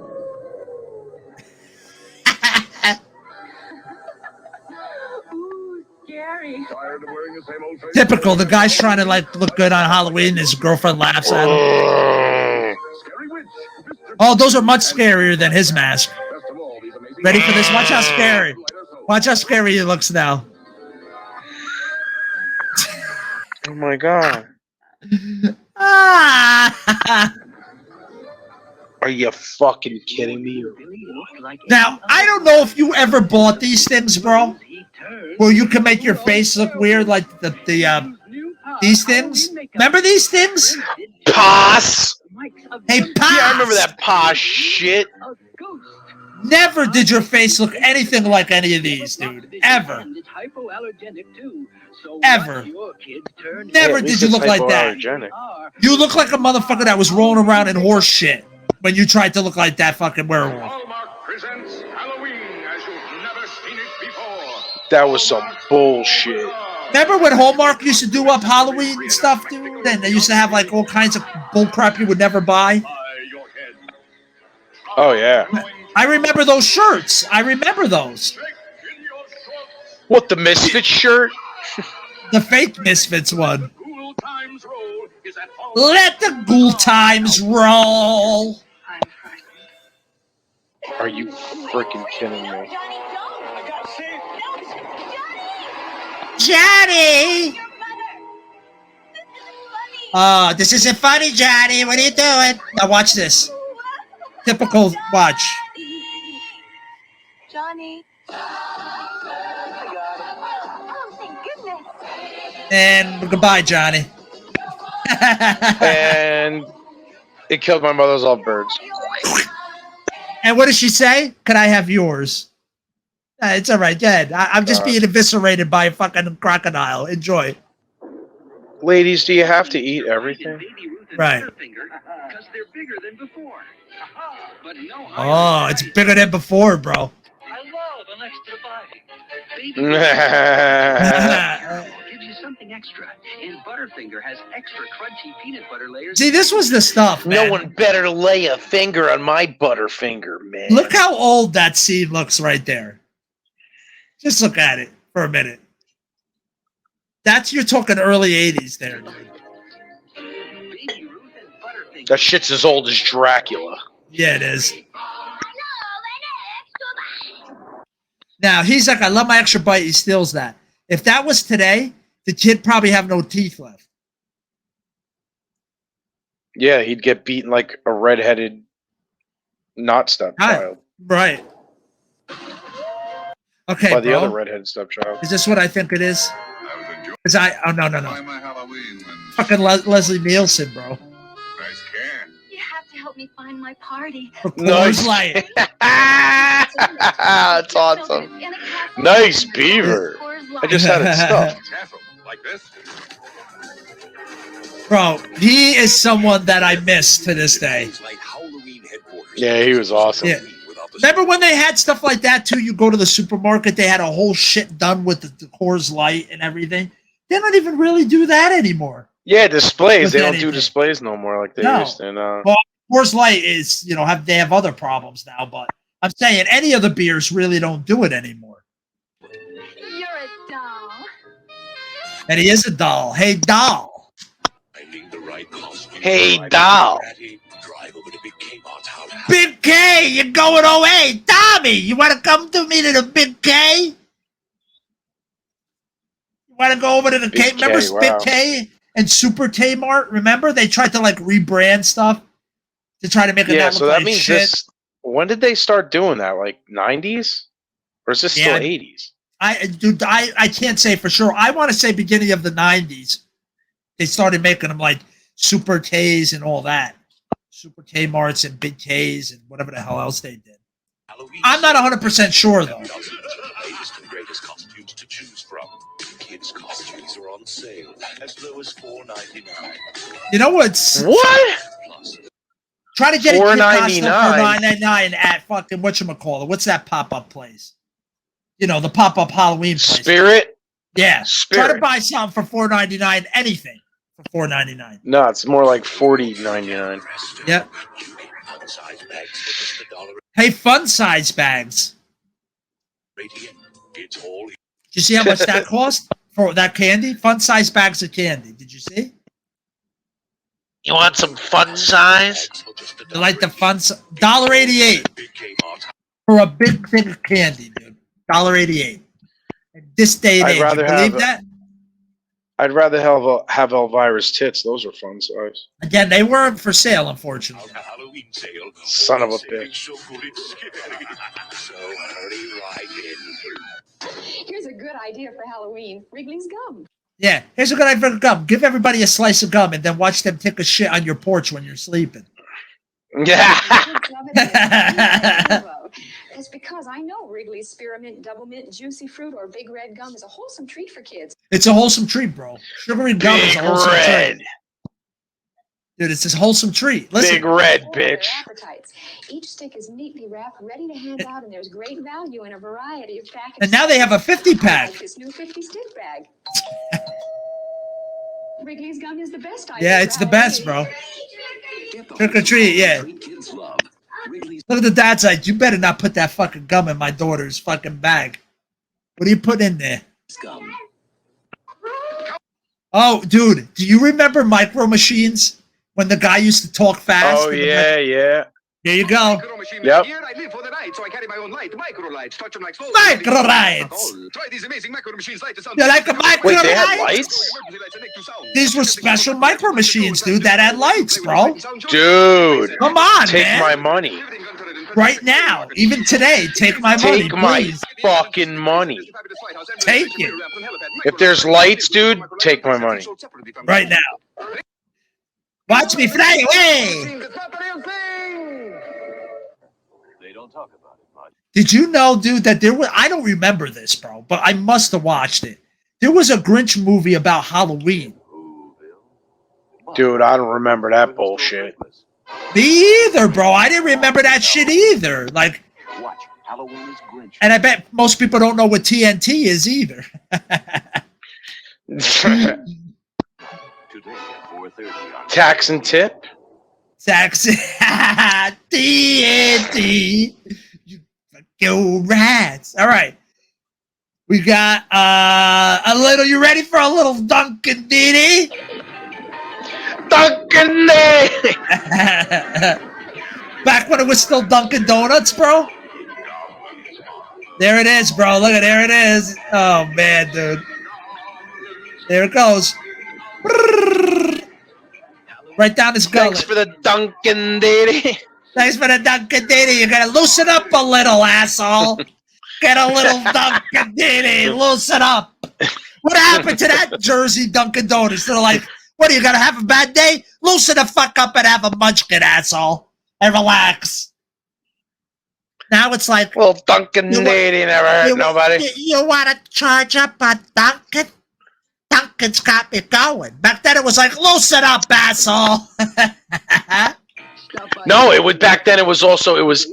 Ooh, scary. Typical. The guy's trying to like look good on Halloween. His girlfriend laughs at him. Oh, those are much scarier than his mask. Ready for this? Watch how scary. Watch how scary he looks now. Oh my god. Ah! Are you fucking kidding me? Now, I don't know if you ever bought these things, bro, where you can make your face look weird, like these things. Remember these things? Pass. Hey, Pass. Yeah, I remember that Pass shit. Never did your face look anything like any of these, dude. Ever. Ever. Never did you look like that. You look like a motherfucker that was rolling around in horse shit when you tried to look like that fucking werewolf. Hallmark presents Halloween as you've never seen it before. That was some bullshit. Remember when Hallmark used to do up Halloween stuff, dude? And they used to have like all kinds of bullcrap you would never buy? Oh yeah. I remember those shirts. I remember those. What, the Misfit shirt? The fake Misfits one. Let the ghoul times roll. Are you freaking kidding me? Johnny! This isn't funny, Johnny. What are you doing? Now watch this. Typical watch. Johnny. Oh, thank goodness. And goodbye, Johnny. And it killed my mother's all birds. And what does she say? Can I have yours? It's all right. Good. I'm just being eviscerated by a fucking crocodile. Enjoy. Ladies, do you have to eat everything? Right. Because they're bigger than before. But no, Oh, it's bigger than before, bro. I love an extra bite. Baby gives you something extra. And Butterfinger has extra crunchy peanut butter layers. See, this was the stuff, man. No one better lay a finger on my Butterfinger, man. Look how old that scene looks right there. Just look at it for a minute. That's, you're talking early 80s there, dude. That shit's as old as Dracula. Yeah, it is. Now, he's like, I love my extra bite. He steals that. If that was today, the kid probably have no teeth left. Yeah, he'd get beaten like a redheaded not stepchild. Right. Okay, By the bro. other redheaded stepchild. Is this what I think it is? Is oh, no. Fucking Leslie Nielsen, bro. You have to help me find my party. For Nice. Coors Light. That's awesome. Nice beaver. I just had it stuffed. Bro, he is someone that I miss to this day. Yeah, he was awesome. Yeah. Remember when they had stuff like that too? You go to the supermarket, they had a whole shit done with the Coors Light and everything. They don't even really do that anymore. Yeah, displays. With They don't anything. do displays no more like they No. used to. No. Well, Coors Light is, they have other problems now, but I'm saying any of the beers really don't do it anymore. You're a doll. And he is a doll. Hey, doll. Hey, doll. Big K, you're going away. Tommy, you want to come to me to the Big K? You want to go over to the K? Big Remember K, wow. Big K and Super Kmart? Remember? They tried to like rebrand stuff to try to make it Yeah, not so look that like means shit. this. When did they start doing that? Like 90s? Or is this still Yeah. 80s? I can't say for sure. I want to say beginning of the 90s. They started making them like Super K's and all that. Super Kmarts and Big K's and whatever the hell else they did. I'm not 100% sure though. Latest and greatest costumes to choose from. Kids' costumes are on sale as low as $4.99. You know what's What? try to get a kid costume for $4.99 $9.99 at fucking whatchamacallit. What's that pop-up place? The pop-up Halloween place. Spirit? Yeah. Spirit. Try to buy something for $4.99, anything for $4.99. No, it's more like $40.99. Yep. Hey, fun size bags. Did you see how much that cost? for that candy. Fun size bags of candy. Did you see? You want some fun size? You like the fun $1.88 for a big thing of candy, dude. $1.88. This day and I'd age, you rather believe have that? I'd rather have Elvira's tits. Those are fun size. Again, they weren't for sale, unfortunately. Halloween sale. Son of a bitch. So good it's scary. So hurry right in. Here's a good idea for Halloween. Wrigley's gum. Yeah, here's a good idea for gum. Give everybody a slice of gum and then watch them take a shit on your porch when you're sleeping. Yeah. It's because I know Wrigley's Spearmint, Double Mint, Juicy Fruit, or Big Red Gum is a wholesome treat for kids. It's a wholesome treat, bro. Sugary gum is a wholesome treat. Dude, it's this wholesome treat. Listen. Big red, bitch. Each stick is neatly wrapped, ready to hand out, and there's great value in a variety of packages. And now they have a 50-pack. Like this new 50 stick bag. Wrigley's gum is the best idea. Yeah, it's the best, bro. Trick or treat, yeah. Look at the dad side. You better not put that fucking gum in my daughter's fucking bag. What are you putting in there? Oh, dude, do you remember Micro Machines when the guy used to talk fast? Oh yeah, yeah. There you go. Yep. Here I live for the night, so I carry my own light, micro lights. Touch them like slow. Micro lights. Try these amazing micro machines. Light the sound. You like a micro Wait, they had lights? lights? These were special Micro Machines, dude, that had lights, bro. Dude. Come on, Take man. my money. Right now, even today, take my money, Take my please. fucking money. Take it. If there's lights, dude, take my money. Right now. Watch me fly away. They don't talk about it much. Did you know, dude, that there was, I don't remember this, bro, but I must have watched it. There was a Grinch movie about Halloween. Dude, I don't remember that bullshit. Me either, bro. I didn't remember that shit either. Like, Watch. Halloween is Grinch. and I bet most people don't know what TNT is either. Today at 4:30 on Tax and tip? Saxon TNT. You go rats. All right. We got a little, you ready for a little Dunkin' Ditty? Dunkin' Day! Back when it was still Dunkin' Donuts, bro. There it is, bro. Look at, there it is. Oh man, dude. There it goes. Right down his gullet. Thanks for the Dunkin' Ditty. Thanks for the Dunkin' Ditty. You gotta loosen up a little, asshole. Get a little Dunkin' Ditty. Loosen up. What happened to that Jersey Dunkin' Donuts? They're like, what, are you gonna have a bad day? Loosen the fuck up and have a munchkin, asshole. And relax. Now it's like, Well, Dunkin' Ditty never hurt nobody. You wanna charge up a Dunkin'? Dunkin's got me going. Back then it was like, loosen up, asshole. No, it was back then. It was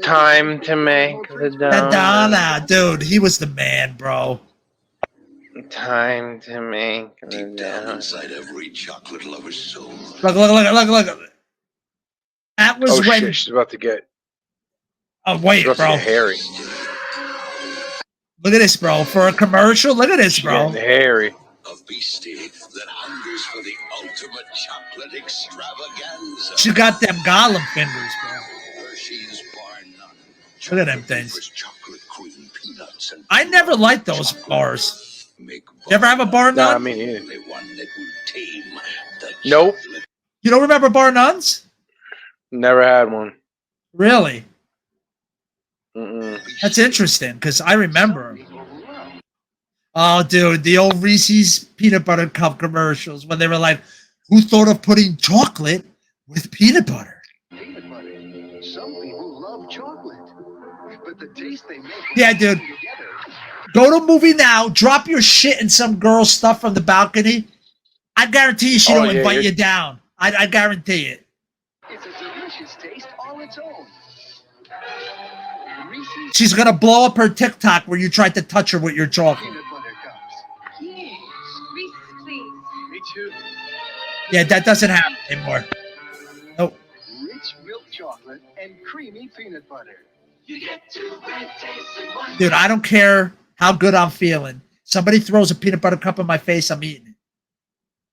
time to make the donut. Madonna, dude, he was the man, bro. Time to make the deep down donut. inside every chocolate lover's soul. Look. That was Oh when. shit! She's about to get. Oh wait, She's about to bro. get hairy. Look at this, bro. For a commercial, look at this, bro. Getting hairy. A beastie that hungers for the ultimate chocolate extravaganza. She got them Gollum fingers, bro. Hershey's Bar None. Look at them things. Chocolate cream peanuts and I never liked those bars. make You ever have a bar Nah, nun? me neither. only one that will tame the Nope. chocolate. You don't remember bar nuns? Never had one. Really? Mm-mm. That's interesting because I remember 'em. Oh, dude, the old Reese's peanut butter cup commercials when they were like, who thought of putting chocolate with peanut butter? Peanut butter. Some people love chocolate, but the taste they make. Yeah, dude. Go to a movie now, drop your shit in some girl's stuff from the balcony. I guarantee you she Oh, don't yeah, invite you're- you down. I guarantee it. It's a delicious taste all its own. Reese's She's going to blow up her TikTok where you tried to touch her with your chocolate. peanut butter cups. Yes, Reese's, please. Me too. Yeah, that doesn't happen anymore. Nope. Rich milk chocolate and creamy peanut butter. Dude, I don't care how good I'm feeling. Somebody throws a peanut butter cup in my face, I'm eating it.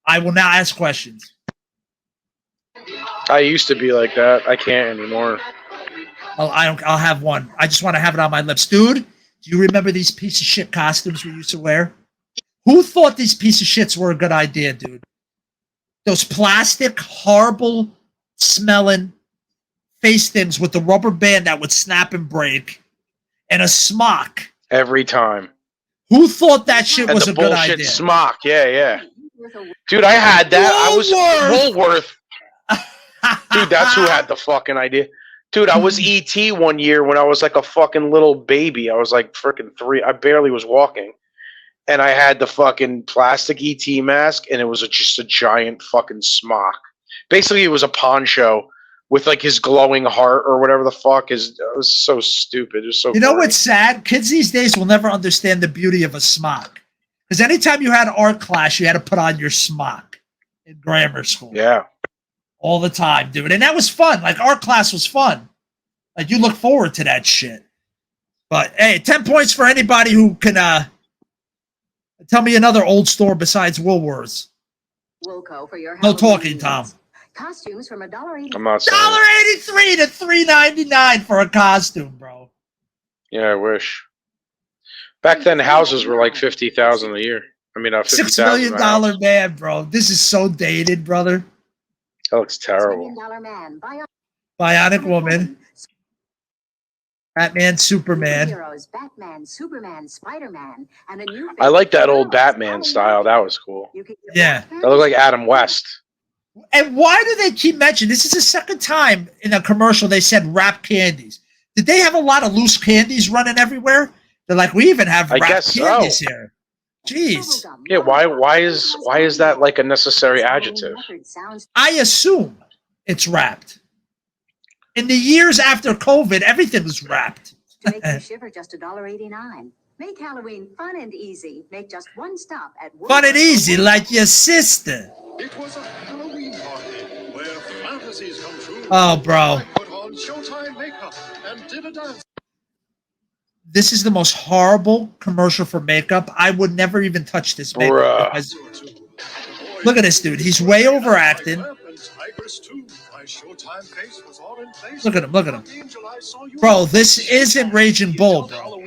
I will now ask questions. I used to be like that. I can't anymore. I'll have one. I just want to have it on my lips. Dude, do you remember these piece of shit costumes we used to wear? Who thought these piece of shits were a good idea, dude? Those plastic, horrible smelling face things with the rubber band that would snap and break and a smock. Every time. Who thought that shit And was the a good bullshit idea? smock. Yeah. Dude, I had that. I was Woolworth. Dude, that's who had the fucking idea. Dude, I was ET one year when I was like a fucking little baby. I was like freaking 3. I barely was walking. And I had the fucking plastic ET mask, and it was just a giant fucking smock. Basically, it was a poncho with like his glowing heart or whatever the fuck is. It was so stupid. It was so. You know funny. what's sad? Kids these days will never understand the beauty of a smock. Because anytime you had art class, you had to put on your smock in grammar school. Yeah. All the time, dude. And that was fun. Like, art class was fun. Like, you look forward to that shit. But, hey, 10 points for anybody who can tell me another old store besides Woolworths. Wilco for your No Halloween talking, Tom. needs. Costumes from $1.80. I'm not saying. $1.83 to $3.99 for a costume, bro. Yeah, I wish. Back then, houses were like 50,000 a year. I mean, $6 $50,000 million man, bro. This is so dated, brother. That looks terrible. $6 million man. Bionic Woman. Batman, Superman. Heroes, Batman, Superman, Spider-Man, and a new I like that old favorite Batman Halloween. style. That was cool. You can get Yeah. Batman. That looked like Adam West. And why do they keep mentioning this? Is the second time in a commercial they said wrap candies. Did they have a lot of loose candies running everywhere? They're like, we even have I wrapped guess candies so. here. Jeez. Bubblegum, Yeah, why is that like a necessary adjective? Record sounds I assume it's wrapped. In the years after COVID, everything was wrapped. to make you shiver, just $1.89. Make Halloween fun and easy. Make just one stop at Fun and Woolworths. easy, like your sister. It was a Halloween party where fantasies come true. Oh, bro. I put on Showtime makeup and did a dance. This is the most horrible commercial for makeup. I would never even touch this makeup. Bruh. Because, look at this dude. He's way overacting. Look at him. Look at him. Bro, this isn't Raging Bull, bro.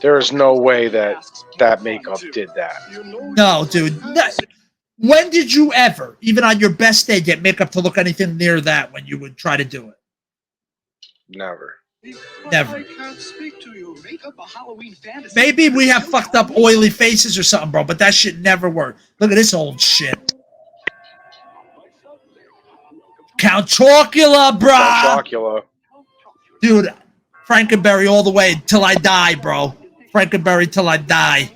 There is no way that makeup did that. No, dude. When did you ever, even on your best day, get makeup to look anything near that when you would try to do it? Never. Never. Maybe we have fucked up oily faces or something, bro, but that shit never worked. Look at this old shit. Count Chocula, bro. Chocula. Dude, Frankenberry all the way till I die, bro. Frankenberry till I die.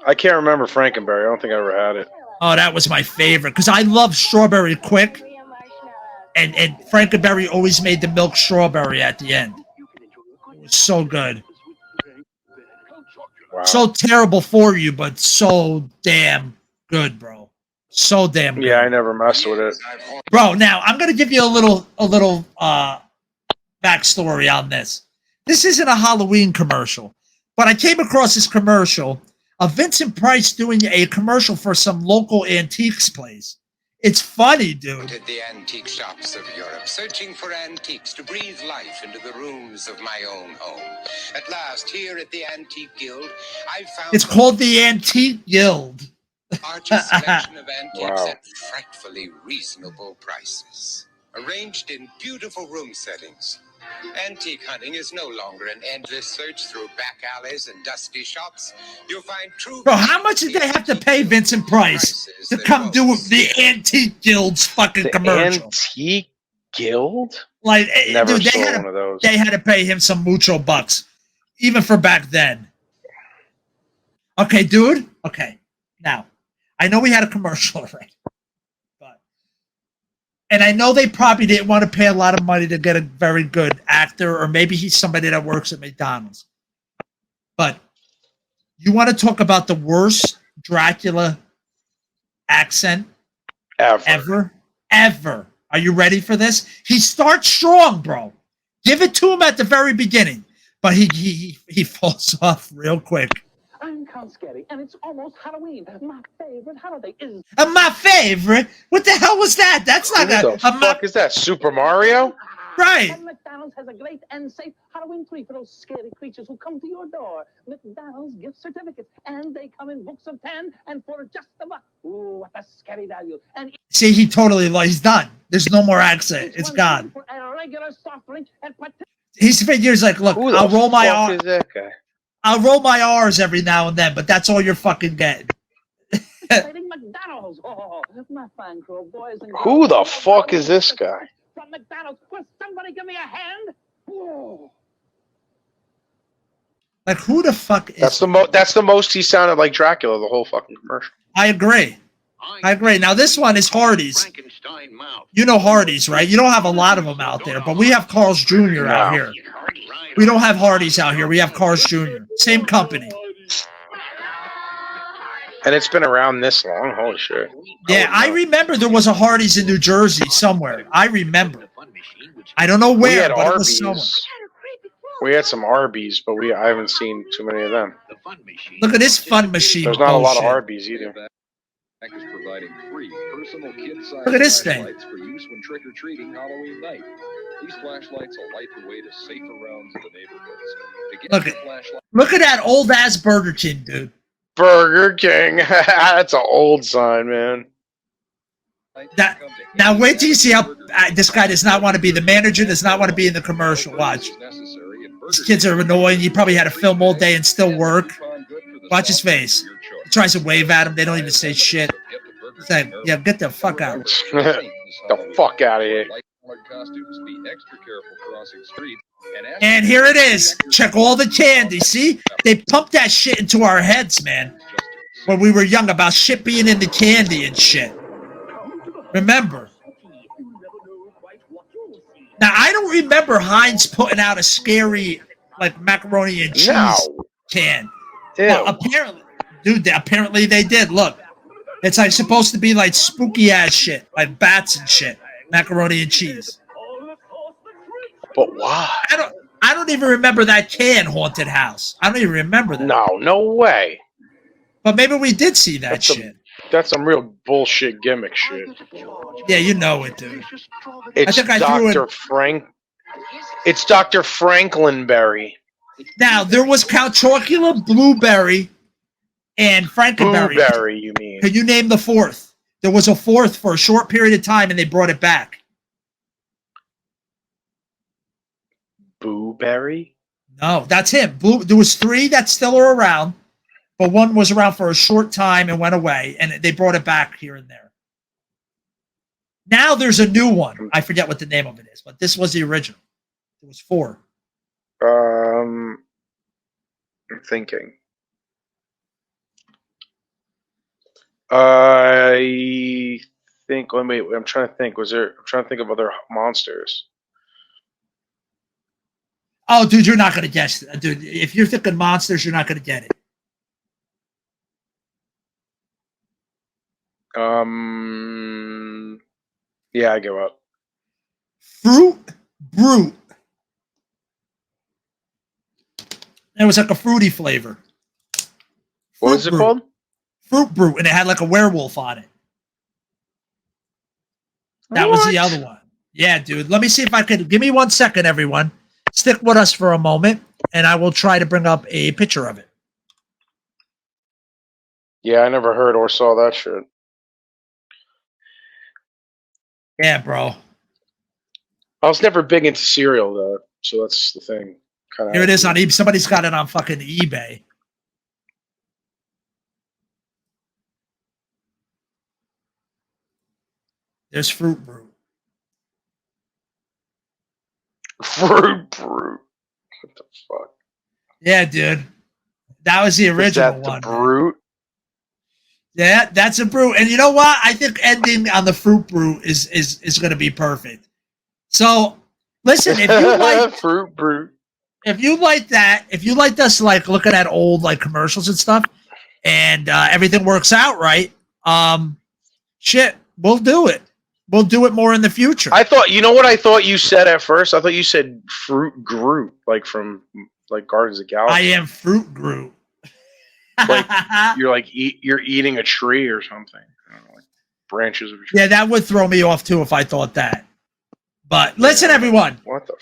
I can't remember Frankenberry. I don't think I ever had it. Oh, that was my favorite because I love Strawberry Quick. And Frankenberry always made the milk strawberry at the end. It was so good. Wow. So terrible for you, but so damn good, bro. So damn good. Yeah, I never messed with it. Bro, now I'm gonna give you a little backstory on this. This isn't a Halloween commercial, but I came across this commercial of Vincent Price doing a commercial for some local antiques place. It's funny, dude. At the antique shops of Europe, searching for antiques to breathe life into the rooms of my own home. At last, here at the Antique Guild, I found It's called the Antique Guild. the largest selection of antiques Wow. at frightfully reasonable prices, arranged in beautiful room settings. Antique hunting is no longer an endless search through back alleys and dusty shops. You'll find true. Bro, how much did they have to pay Vincent Price to come do the Antique Guild's fucking The commercial? Antique Guild? Like, Never dude, saw one of those. they had to pay him some mucho bucks, even for back then. Okay, dude. Okay, now I know we had a commercial already, and I know they probably didn't want to pay a lot of money to get a very good actor, or maybe he's somebody that works at McDonald's. But you want to talk about the worst Dracula accent ever? Are you ready for this? He starts strong, bro. Give it to him at the very beginning. but he falls off real quick. I'm Count Scary, and it's almost Halloween. My favorite holiday is. My favorite? What the hell was that? That's not Who the fuck is that? Super Mario? Right. And McDonald's has a great and safe Halloween tree for those scary creatures who come to your door. McDonald's gift certificates, and they come in books of 10 and for just a buck. Ooh, what a scary value! And see, he totally he's done. There's no more accent. It's gone. For a regular soft drink and He's figures like, look, Who the I'll roll my fuck R. is that guy? I'll roll my R's every now and then, but that's all you're fucking getting. McDonald's. Oh, my fine crew, boys and girls. Who the fuck is this guy? From McDonald's, will somebody give me a hand? Whoa. Like, who the fuck is That's the most he sounded like Dracula the whole fucking commercial. I agree. Now this one is Hardee's. You know Hardee's, right? You don't have a lot of them out there, but we have Carl's Jr. out here. We don't have Hardee's out here. We have Carl's Jr. Same company. And it's been around this long. Holy shit. Yeah, I remember there was a Hardee's in New Jersey somewhere. I remember. I don't know where, but it was somewhere. We had some Arby's, but I haven't seen too many of them. Look at this fun machine. There's not a lot of Arby's either. Is providing free personal kid-sized Look at this thing. flashlights for use when trick-or-treating Halloween night. These flashlights will light the way to safer rounds of the neighborhoods. To get Look the at flashlight, look at that old ass Burger King, dude. Burger King. That's an old sign, man. Now wait till you see how this guy does not want to be the manager, does not want to be in the commercial. Watch. These kids are annoying. He probably had to film all day and still work. Watch his face. He tries to wave at him. They don't even say shit. He's like, yeah, get the fuck out. The fuck out of here. And here it is. Check all the candy. See? They pumped that shit into our heads, man. When we were young about shit being in the candy and shit. Remember. Now, I don't remember Heinz putting out a scary, like, macaroni and cheese can. Well, apparently they did. Look. It's like supposed to be like spooky ass shit, like bats and shit, macaroni and cheese. But why? I don't even remember that can Haunted House. I don't even remember that. No way. But maybe we did see that shit. That's some real bullshit gimmick shit. Yeah, you know it, dude. It's Dr. Frank. It's Dr. Franklinberry. Now there was Count Chocula, Blueberry, and Frankenberry. Blueberry, you mean? Can you name the fourth? There was a fourth for a short period of time, and they brought it back. Blueberry? No, that's him. There was three that still are around, but one was around for a short time and went away, and they brought it back here and there. Now there's a new one. I forget what the name of it is, but this was the original. There was four. I'm thinking. I think. Wait. I'm trying to think. I'm trying to think of other monsters. Oh, dude, you're not gonna guess, dude. If you're thinking monsters, you're not gonna get it. Yeah, I give up. Fruit Brute. It was like a fruity flavor. What was it called? Fruit Brute, and it had like a werewolf on it. That was the other one. Yeah, dude. Let me see if I can. Give me 1 second, everyone. Stick with us for a moment, and I will try to bring up a picture of it. Yeah, I never heard or saw that shit. Yeah, bro. I was never big into cereal, though, so that's the thing. Here it is on eBay. Somebody's got it on fucking eBay. There's Fruit Brute. Fruit Brute. What the fuck? Yeah, dude. That was the original one. Brute? Yeah, that's a brute. And you know what? I think ending on the Fruit Brute is going to be perfect. So, listen, if you like Fruit Brute, if you like that, if you like us like looking at old like commercials and stuff, and everything works out right, shit, we'll do it. we'll do it more in the future. I thought, you know what I thought you said at first? I thought you said Fruit Groot, like from like Guardians of the I Galaxy. am Fruit Groot. Like you're eating a tree or something. I don't know, like branches of a tree. Yeah, that would throw me off too if I thought that. But listen, everyone. What the?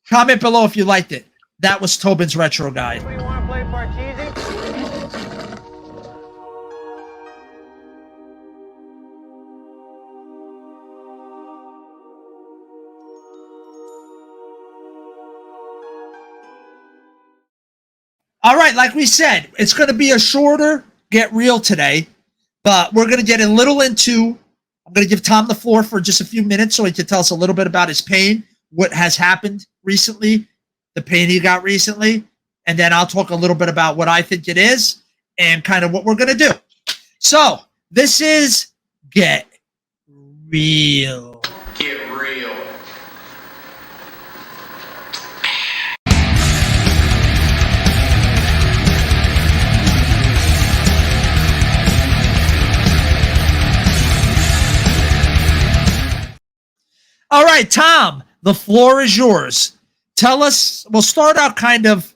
Comment below if you liked it. That was Tobin's Retro Guide. All right, like we said, it's going to be a shorter Get Real today, but we're going to get a little into, I'm going to give Tom the floor for just a few minutes so he can tell us a little bit about his pain, what has happened recently, the pain he got recently, and then I'll talk a little bit about what I think it is and kind of what we're going to do. So, this is Get Real. Get real. All right, Tom, the floor is yours. Tell us, we'll start out kind of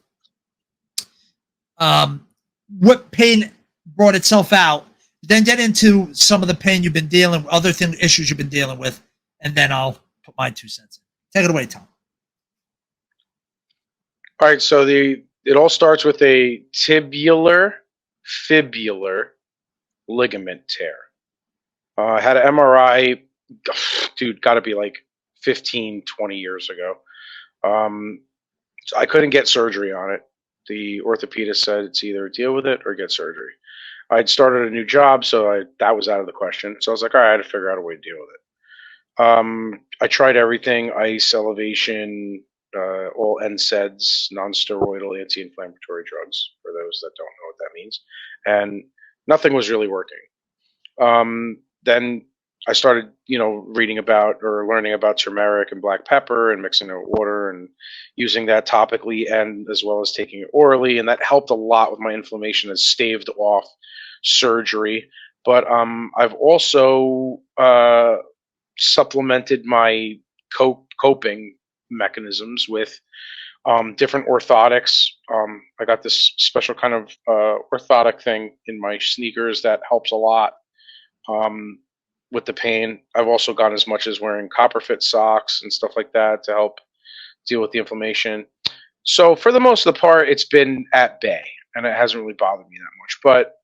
what pain brought itself out, then get into some of the pain you've been dealing with, other issues you've been dealing with, and then I'll put my 2 cents in. Take it away, Tom. All right, so it all starts with a tibular fibular ligament tear. I had an MRI, dude, got to be like 15, 20 years ago. I couldn't get surgery on it. The orthopedist said it's either deal with it or get surgery. I'd started a new job, so that was out of the question. So I was like, all right, I had to figure out a way to deal with it. I tried everything, ice, elevation, all NSAIDs, non-steroidal anti-inflammatory drugs, for those that don't know what that means. And nothing was really working. Then I started, reading about or learning about turmeric and black pepper and mixing it with water and using that topically and as well as taking it orally. And that helped a lot with my inflammation. It staved off surgery. But I've also supplemented my coping mechanisms with different orthotics. I got this special kind of orthotic thing in my sneakers that helps a lot. With the pain. I've also gone as much as wearing copper fit socks and stuff like that to help deal with the inflammation. So for the most of the part, it's been at bay and it hasn't really bothered me that much. But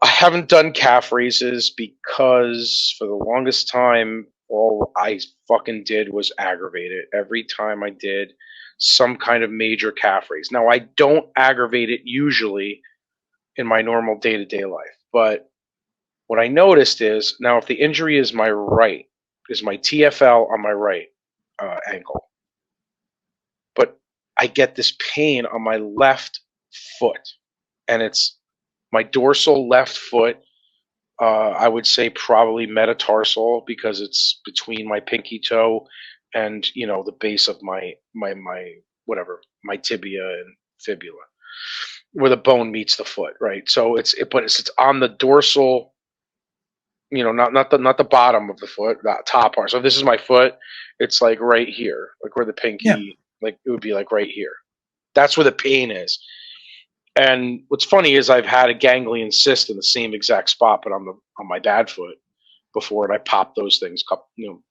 I haven't done calf raises because for the longest time, all I fucking did was aggravate it. Every time I did some kind of major calf raise. Now, I don't aggravate it usually in my normal day-to-day life, but what I noticed is, now if the injury is my TFL on my right ankle, but I get this pain on my left foot, and it's my dorsal left foot, I would say probably metatarsal because it's between my pinky toe and, the base of my tibia and fibula, where the bone meets the foot, right? So it's on the dorsal, not the bottom of the foot, the top part. So if this is my foot, it's like right here, like where the pinky, like it would be like right here. That's where the pain is. And what's funny is I've had a ganglion cyst in the same exact spot, but on my bad foot before, and I popped those things.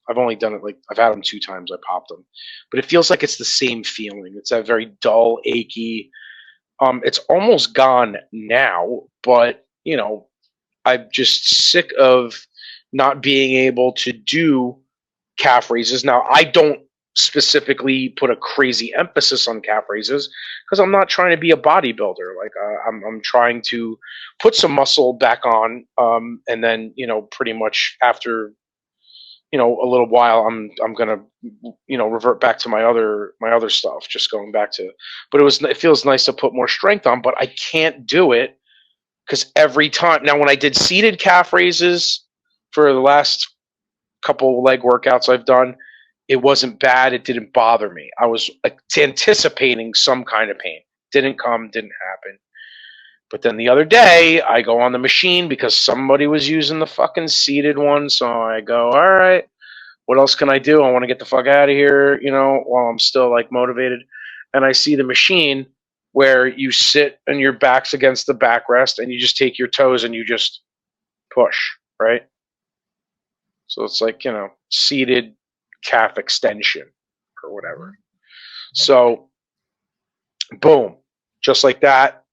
I've only done it I've had them 2 times. I popped them, but it feels like it's the same feeling. It's that very dull, achy. It's almost gone now, but I'm just sick of not being able to do calf raises. Now, I don't specifically put a crazy emphasis on calf raises because I'm not trying to be a bodybuilder. I'm trying to put some muscle back on, and then pretty much after a little while, I'm gonna revert back to my other stuff. Just going back to, but it feels nice to put more strength on, but I can't do it. Because every time, now when I did seated calf raises for the last couple leg workouts I've done, it wasn't bad. It didn't bother me. I was anticipating some kind of pain. Didn't come, didn't happen. But then the other day, I go on the machine because somebody was using the fucking seated one. So I go, all right, what else can I do? I want to get the fuck out of here, while I'm still like motivated. And I see the machine where you sit and your back's against the backrest and you just take your toes and you just push, right? So it's like, seated calf extension or whatever. So, boom, just like that.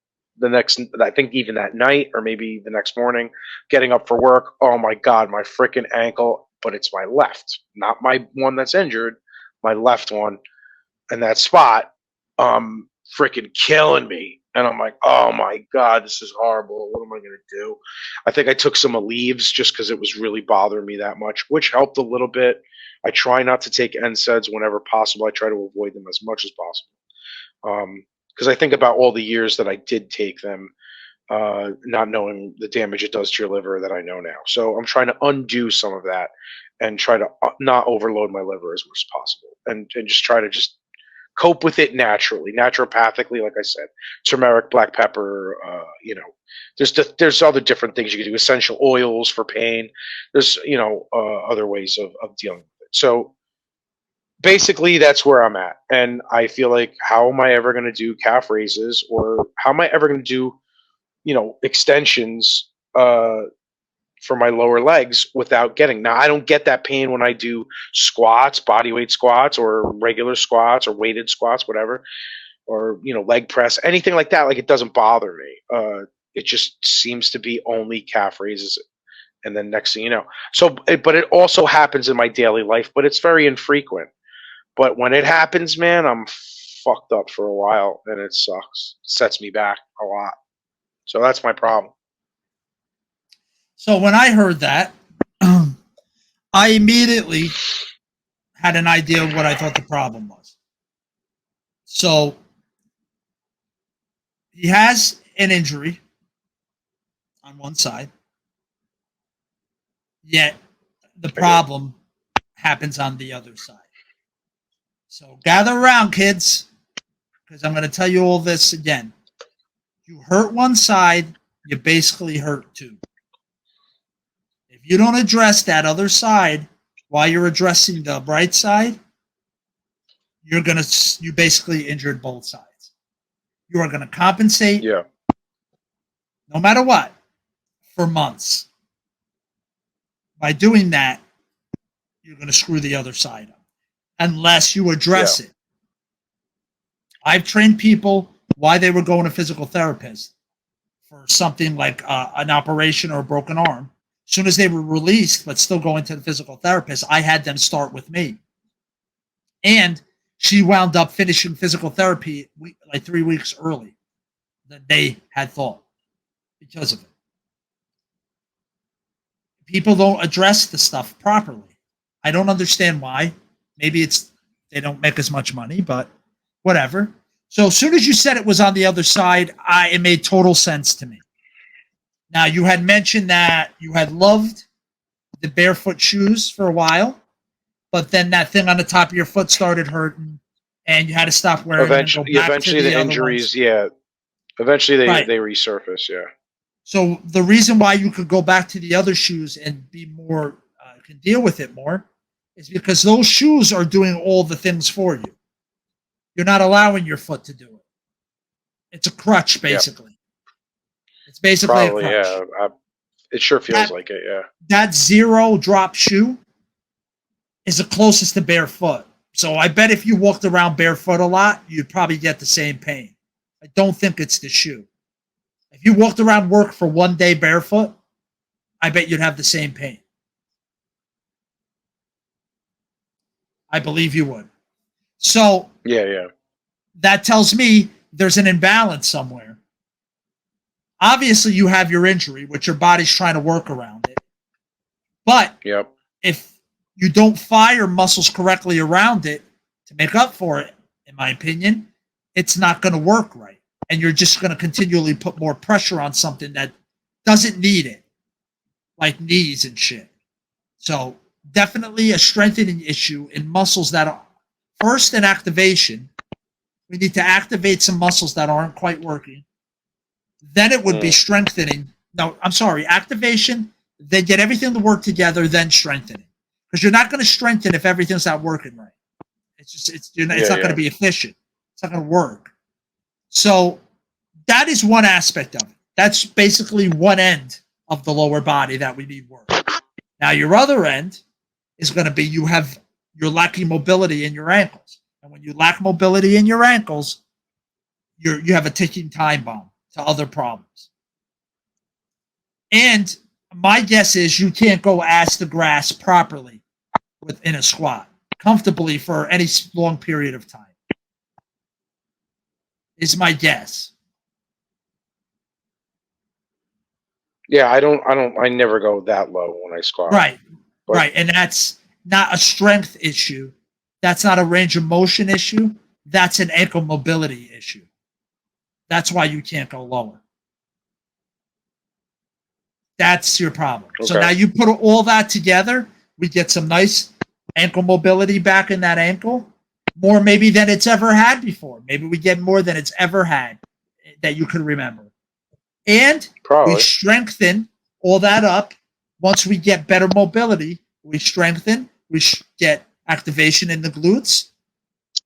I think even that night or maybe the next morning, getting up for work. Oh my God, my freaking ankle, but it's my left, not my one that's injured, my left one. And that spot, freaking killing me. And I'm like, oh my God, this is horrible. What am I going to do? I think I took some Aleve just because it was really bothering me that much, which helped a little bit. I try not to take NSAIDs whenever possible. I try to avoid them as much as possible. Because I think about all the years that I did take them, not knowing the damage it does to your liver that I know now. So I'm trying to undo some of that and try to not overload my liver as much as possible, and just try to just cope with it naturally, naturopathically, like I said, turmeric, black pepper, there's other different things you can do, essential oils for pain. There's, other ways of dealing with it. So basically that's where I'm at. And I feel like, how am I ever going to do calf raises, or how am I ever going to do, extensions, for my lower legs without getting. Now, I don't get that pain when I do squats, body weight squats, or regular squats, or weighted squats, whatever, or, leg press, anything like that. Like, it doesn't bother me. It just seems to be only calf raises. And then next thing you know, but it also happens in my daily life, but it's very infrequent. But when it happens, man, I'm fucked up for a while, and it sucks. It sets me back a lot. So that's my problem. So when I heard that, I immediately had an idea of what I thought the problem was. So he has an injury on one side, yet the problem happens on the other side. So gather around, kids, because I'm going to tell you all this again. You hurt one side, you basically hurt two. If you don't address that other side while you're addressing the bright side, you basically injured both sides. You are going to compensate, no matter what, for months. By doing that, you're going to screw the other side up, unless you address it. I've trained people why they were going to physical therapists for something like an operation or a broken arm. As soon as they were released, but still going to the physical therapist, I had them start with me. And she wound up finishing physical therapy like 3 weeks early than they had thought because of it. People don't address the stuff properly. I don't understand why. Maybe it's they don't make as much money, but whatever. So as soon as you said it was on the other side, it made total sense to me. Now, you had mentioned that you had loved the barefoot shoes for a while, but then that thing on the top of your foot started hurting, and you had to stop wearing them. Eventually the injuries, eventually they resurface, So the reason why you could go back to the other shoes and be more, can deal with it more, is because those shoes are doing all the things for you. You're not allowing your foot to do it. It's a crutch, basically. It's basically probably, a crutch. It sure feels like it, That zero drop shoe is the closest to barefoot. So I bet if you walked around barefoot a lot, you'd probably get the same pain. I don't think it's the shoe. If you walked around work for one day barefoot, I bet you'd have the same pain. I believe you would. So that tells me there's an imbalance somewhere. Obviously, you have your injury, which your body's trying to work around it. But if you don't fire muscles correctly around it to make up for it, in my opinion, it's not going to work right. And you're just going to continually put more pressure on something that doesn't need it, like knees and shit. So definitely a strengthening issue in muscles that are first in activation. We need to activate some muscles that aren't quite working. Then it would be strengthening. No, I'm sorry, activation. Then get everything to work together, then strengthening. Because you're not going to strengthen if everything's not working right. It's not going to be efficient. It's not going to work. So that is one aspect of it. That's basically one end of the lower body that we need work. Now your other end is going to be you're lacking mobility in your ankles, and when you lack mobility in your ankles, you have a ticking time bomb to other problems. And my guess is you can't go ass to grass properly within a squat comfortably for any long period of time. Is my guess. Yeah, I never go that low when I squat. Right. Right. And that's not a strength issue. That's not a range of motion issue. That's an ankle mobility issue. That's why you can't go lower. That's your problem. Okay. So now you put all that together, we get some nice ankle mobility back in that ankle, more maybe than it's ever had before. Maybe we get more than it's ever had that you could remember. And we strengthen all that up. Once we get better mobility, we strengthen, get activation in the glutes.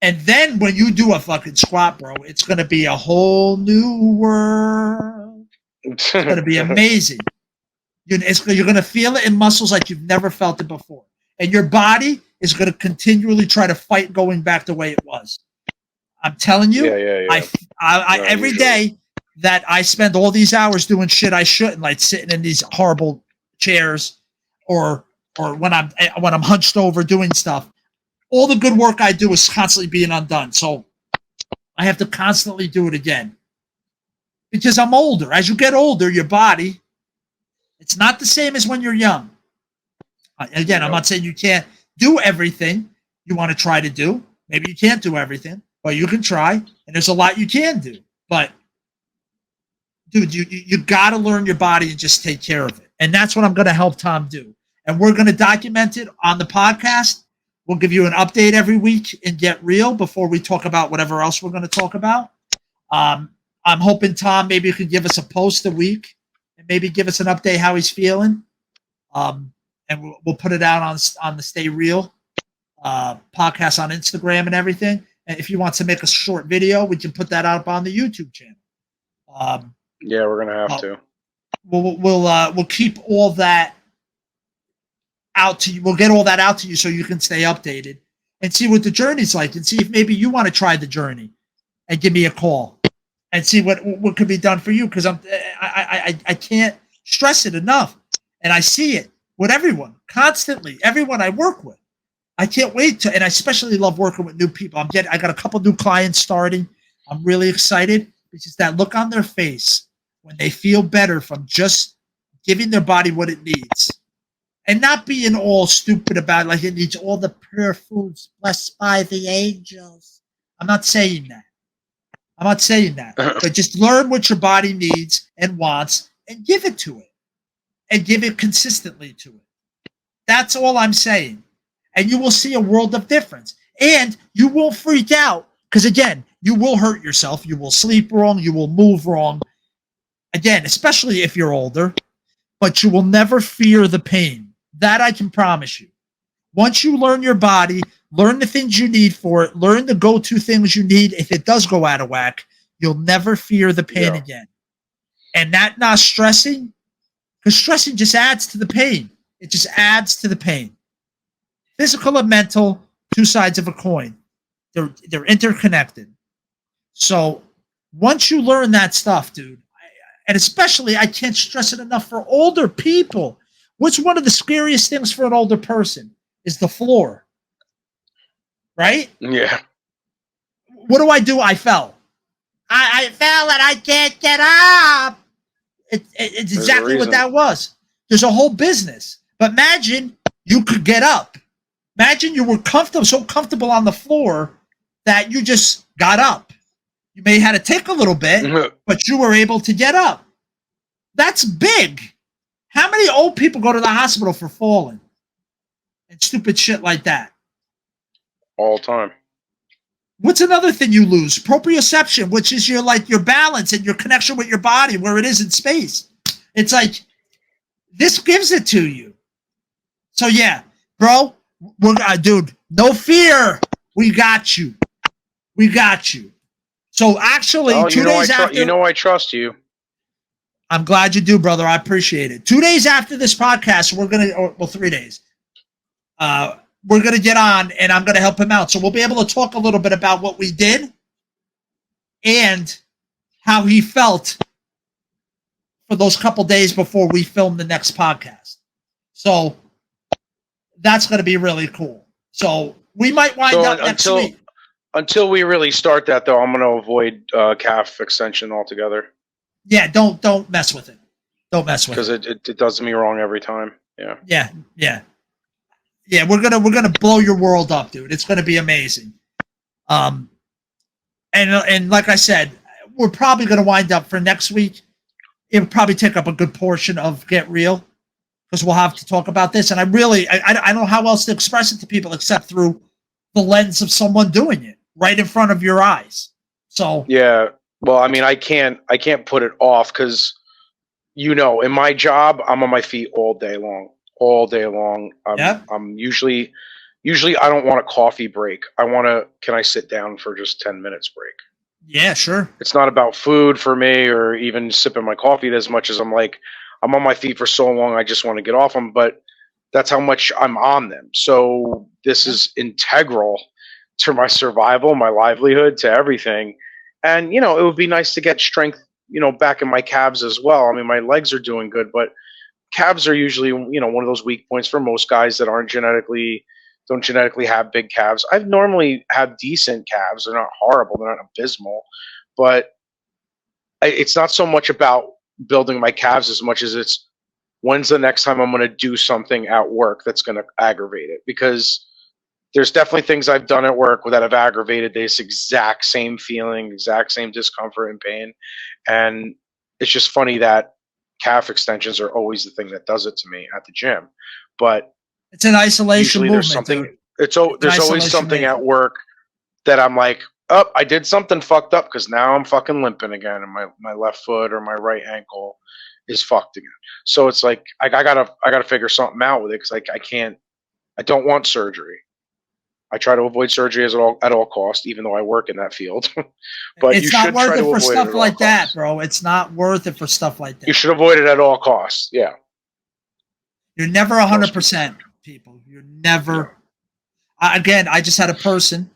And then when you do a fucking squat, bro, it's going to be a whole new world. It's going to be amazing. You're going to feel it in muscles like you've never felt it before. And your body is going to continually try to fight going back the way it was. I'm telling you, I every day that I spend all these hours doing shit I shouldn't, like sitting in these horrible chairs or when I'm hunched over doing stuff, all the good work I do is constantly being undone. So I have to constantly do it again. Because I'm older. As you get older, your body, it's not the same as when you're young. Again, I'm not saying you can't do everything you want to try to do. Maybe you can't do everything, but you can try, and there's a lot you can do. But, dude, you got to learn your body and just take care of it. And that's what I'm going to help Tom do. And we're going to document it on the podcast. We'll give you an update every week and get real before we talk about whatever else we're going to talk about. I'm hoping Tom maybe could give us a post a week and maybe give us an update how he's feeling. And we'll put it out on the Stay Real podcast on Instagram and everything. And if you want to make a short video, we can put that up on the YouTube channel. Yeah, we're gonna have to. We'll keep all that out to you. We'll get all that out to you so you can stay updated and see what the journey's like, and see if maybe you want to try the journey and give me a call and see what could be done for you. Because I can't stress it enough, and I see it with everyone constantly. Everyone I work with, I can't wait to, and I especially love working with new people. I got a couple new clients starting. I'm really excited because that look on their face when they feel better from just giving their body what it needs. And not being all stupid about it, like it needs all the pure foods blessed by the angels. I'm not saying that. But just learn what your body needs and wants and give it to it. And give it consistently to it. That's all I'm saying. And you will see a world of difference. And you won't freak out. Because again, you will hurt yourself. You will sleep wrong. You will move wrong. Again, especially if you're older. But you will never fear the pain. That I can promise you. Once you learn your body, learn the things you need for it, learn the go-to things you need if it does go out of whack, you'll never fear the pain again. And that not stressing, because stressing just adds to the pain. It just adds to the pain. Physical and mental, two sides of a coin. They're interconnected. So once you learn that stuff, dude, and especially I can't stress it enough for older people. What's one of the scariest things for an older person is the floor. Right? Yeah. What do? I fell. I fell and I can't get up. It's exactly what that was. There's a whole business. But imagine you could get up. Imagine you were so comfortable on the floor that you just got up. You may have had to take a little bit, but you were able to get up. That's big. How many old people go to the hospital for falling and stupid shit like that? All the time. What's another thing you lose? Proprioception, which is your balance and your connection with your body, where it is in space. It's like this gives it to you. So yeah, bro, dude, no fear. We got you. We got you. So actually, Oh, 2 days after, you know I trust you. I'm glad you do, brother. I appreciate it. 2 days after this podcast, we're gonna, 3 days. We're gonna get on, and I'm gonna help him out. So we'll be able to talk a little bit about what we did and how he felt for those couple days before we film the next podcast. So that's gonna be really cool. So we might wind up next week. Until we really start that, though, I'm gonna avoid calf extension altogether. Yeah, don't mess with it. Don't mess with it because it does me wrong every time. Yeah. Yeah. We're gonna blow your world up, dude. It's gonna be amazing. And like I said, we're probably gonna wind up for next week. It'll probably take up a good portion of Get Real because we'll have to talk about this. And I don't know how else to express it to people except through the lens of someone doing it right in front of your eyes. So yeah. Well, I mean, I can't put it off because, in my job, I'm on my feet all day long. I'm usually I don't want a coffee break. Can I sit down for just 10 minutes break? Yeah, sure. It's not about food for me or even sipping my coffee as much as I'm on my feet for so long. I just want to get off them, but that's how much I'm on them. So this is integral to my survival, my livelihood, to everything. And, it would be nice to get strength, back in my calves as well. I mean, my legs are doing good, but calves are usually, one of those weak points for most guys that don't genetically have big calves. I've normally have decent calves. They're not horrible. They're not abysmal, but it's not so much about building my calves as much as it's when's the next time I'm going to do something at work that's going to aggravate it, because there's definitely things I've done at work that have aggravated this exact same feeling, exact same discomfort and pain. And it's just funny that calf extensions are always the thing that does it to me at the gym. But it's an isolation movement. There's something. There's always something at work that I'm like, oh, I did something fucked up because now I'm fucking limping again, and my left foot or my right ankle is fucked again. So it's like I gotta figure something out with it because I don't want surgery. I try to avoid surgery at all costs, even though I work in that field. But it's not worth it for stuff like that, bro. It's not worth it for stuff like that. You should avoid it at all costs. Yeah. You're never 100%, people. You're never. Again, I just had a person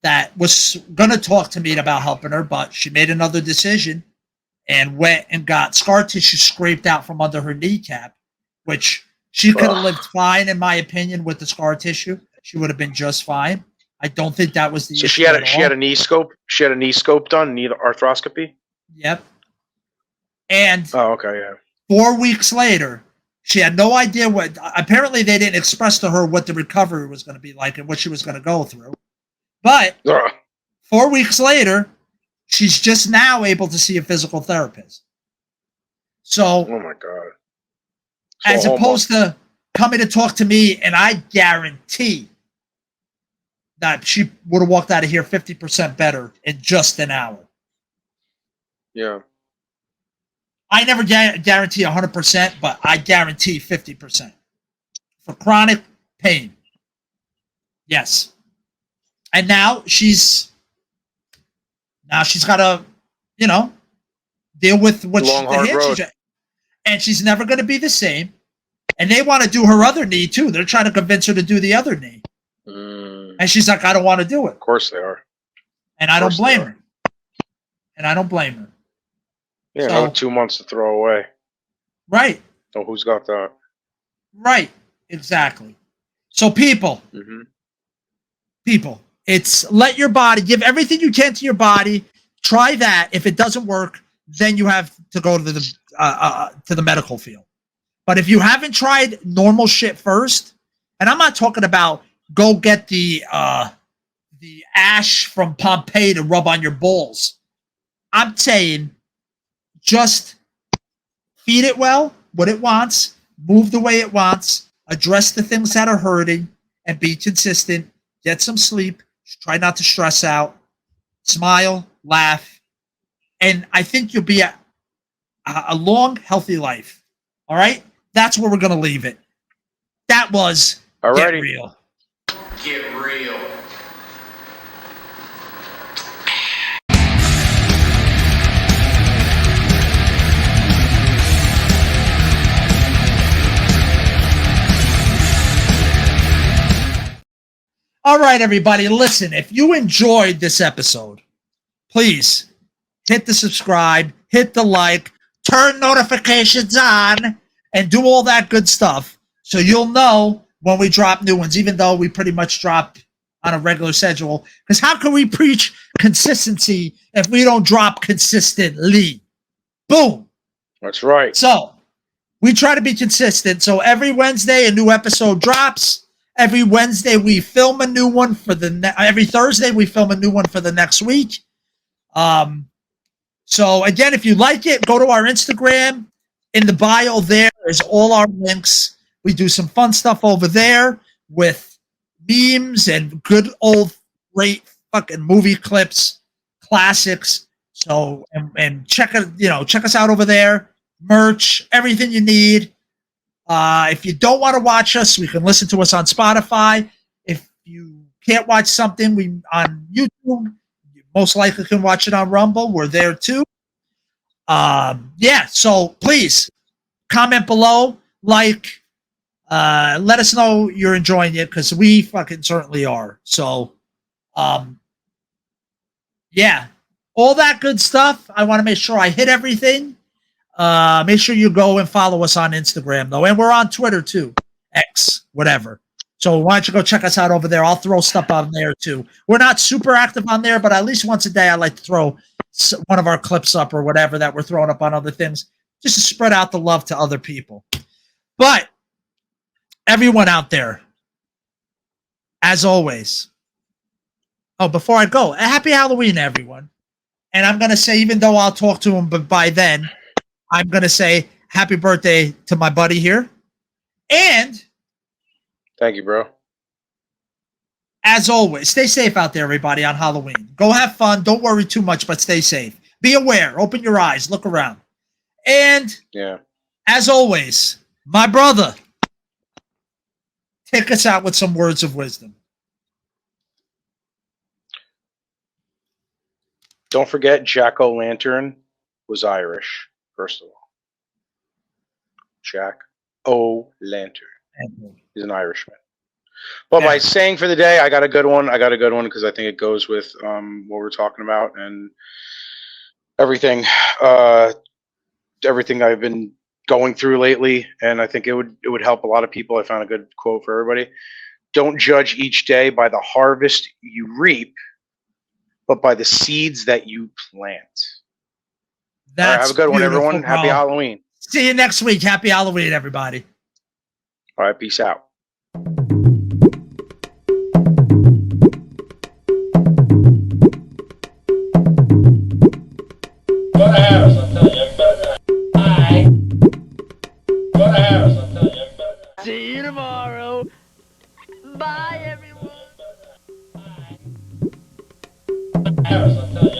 that was going to talk to me about helping her, but she made another decision and went and got scar tissue scraped out from under her kneecap, which she could have lived fine, in my opinion, with the scar tissue. She would have been just fine. I don't think that was the issue. So she had a knee scope. She had a knee scope done, knee arthroscopy. Yep. And 4 weeks later, she had no idea what. Apparently, they didn't express to her what the recovery was going to be like and what she was going to go through. But 4 weeks later, she's just now able to see a physical therapist. So, oh my god! As opposed to coming to talk to me, and I guarantee that she would have walked out of here 50% better in just an hour. Yeah. I never guarantee 100%, but I guarantee 50% for chronic pain. Yes. And now she's got to, deal with what and she's never going to be the same. And they want to do her other knee too. They're trying to convince her to do the other knee. And she's like, I don't want to do it. Of course they are. And I don't blame her. Yeah, so, 2 months to throw away. Right. So who's got that? Right. Exactly. So people, it's let your body, give everything you can to your body. Try that. If it doesn't work, then you have to go to the medical field. But if you haven't tried normal shit first, and I'm not talking about go get the ash from Pompeii to rub on your balls. I'm saying just feed it well, what it wants, move the way it wants, address the things that are hurting, and be consistent. Get some sleep, Try not to stress out. Smile, laugh, and I think you'll be a long, healthy life. All right? That's where we're going to leave it. That was Alrighty. Get Real. Get real. All right, everybody, listen, if you enjoyed this episode, please hit the subscribe, hit the like, turn notifications on, and do all that good stuff so you'll know when we drop new ones, even though we pretty much drop on a regular schedule. Because how can we preach consistency if we don't drop consistently? Boom. That's right. So we try to be consistent. So every Wednesday, a new episode drops. Every Wednesday, we film a new one for every Thursday, we film a new one for the next week. So again, if you like it, go to our Instagram. In the bio there is all our links. We do some fun stuff over there with memes and good old great fucking movie clips, classics. So and check us out over there. Merch, everything you need. If you don't want to watch us, we can listen to us on Spotify. If you can't watch something on YouTube, you most likely can watch it on Rumble. We're there too. So please comment below, let us know you're enjoying it because we fucking certainly are. So, all that good stuff. I want to make sure I hit everything. Make sure you go and follow us on Instagram, though. And we're on Twitter, too. X, whatever. So why don't you go check us out over there? I'll throw stuff on there, too. We're not super active on there, but at least once a day I like to throw one of our clips up or whatever that we're throwing up on other things, just to spread out the love to other people. But everyone out there, as always, before I go, a happy Halloween, everyone. And I'm going to say, even though I'll talk to him, but by then, I'm going to say happy birthday to my buddy here. And thank you, bro. As always, stay safe out there, everybody, on Halloween. Go have fun. Don't worry too much, but stay safe. Be aware. Open your eyes. Look around. And as always, my brother, take us out with some words of wisdom. Don't forget, Jack-o'-lantern was Irish, first of all. Jack-o'-lantern. He's an Irishman. But my saying for the day, I got a good one. Because I think it goes with what we're talking about and everything. Everything I've been going through lately, and I think it would help a lot of people. I found a good quote for everybody. Don't judge each day by the harvest you reap, but by the seeds that you plant. All right, have a good one, everyone. Bro. Happy Halloween. See you next week. Happy Halloween, everybody. All right, peace out. Go to Harris, I'm telling you, I'm better. Bye. Go to Harris, I'm telling you, I'm better. See you tomorrow. Bye, everyone. Bye. Harris, I'm telling you.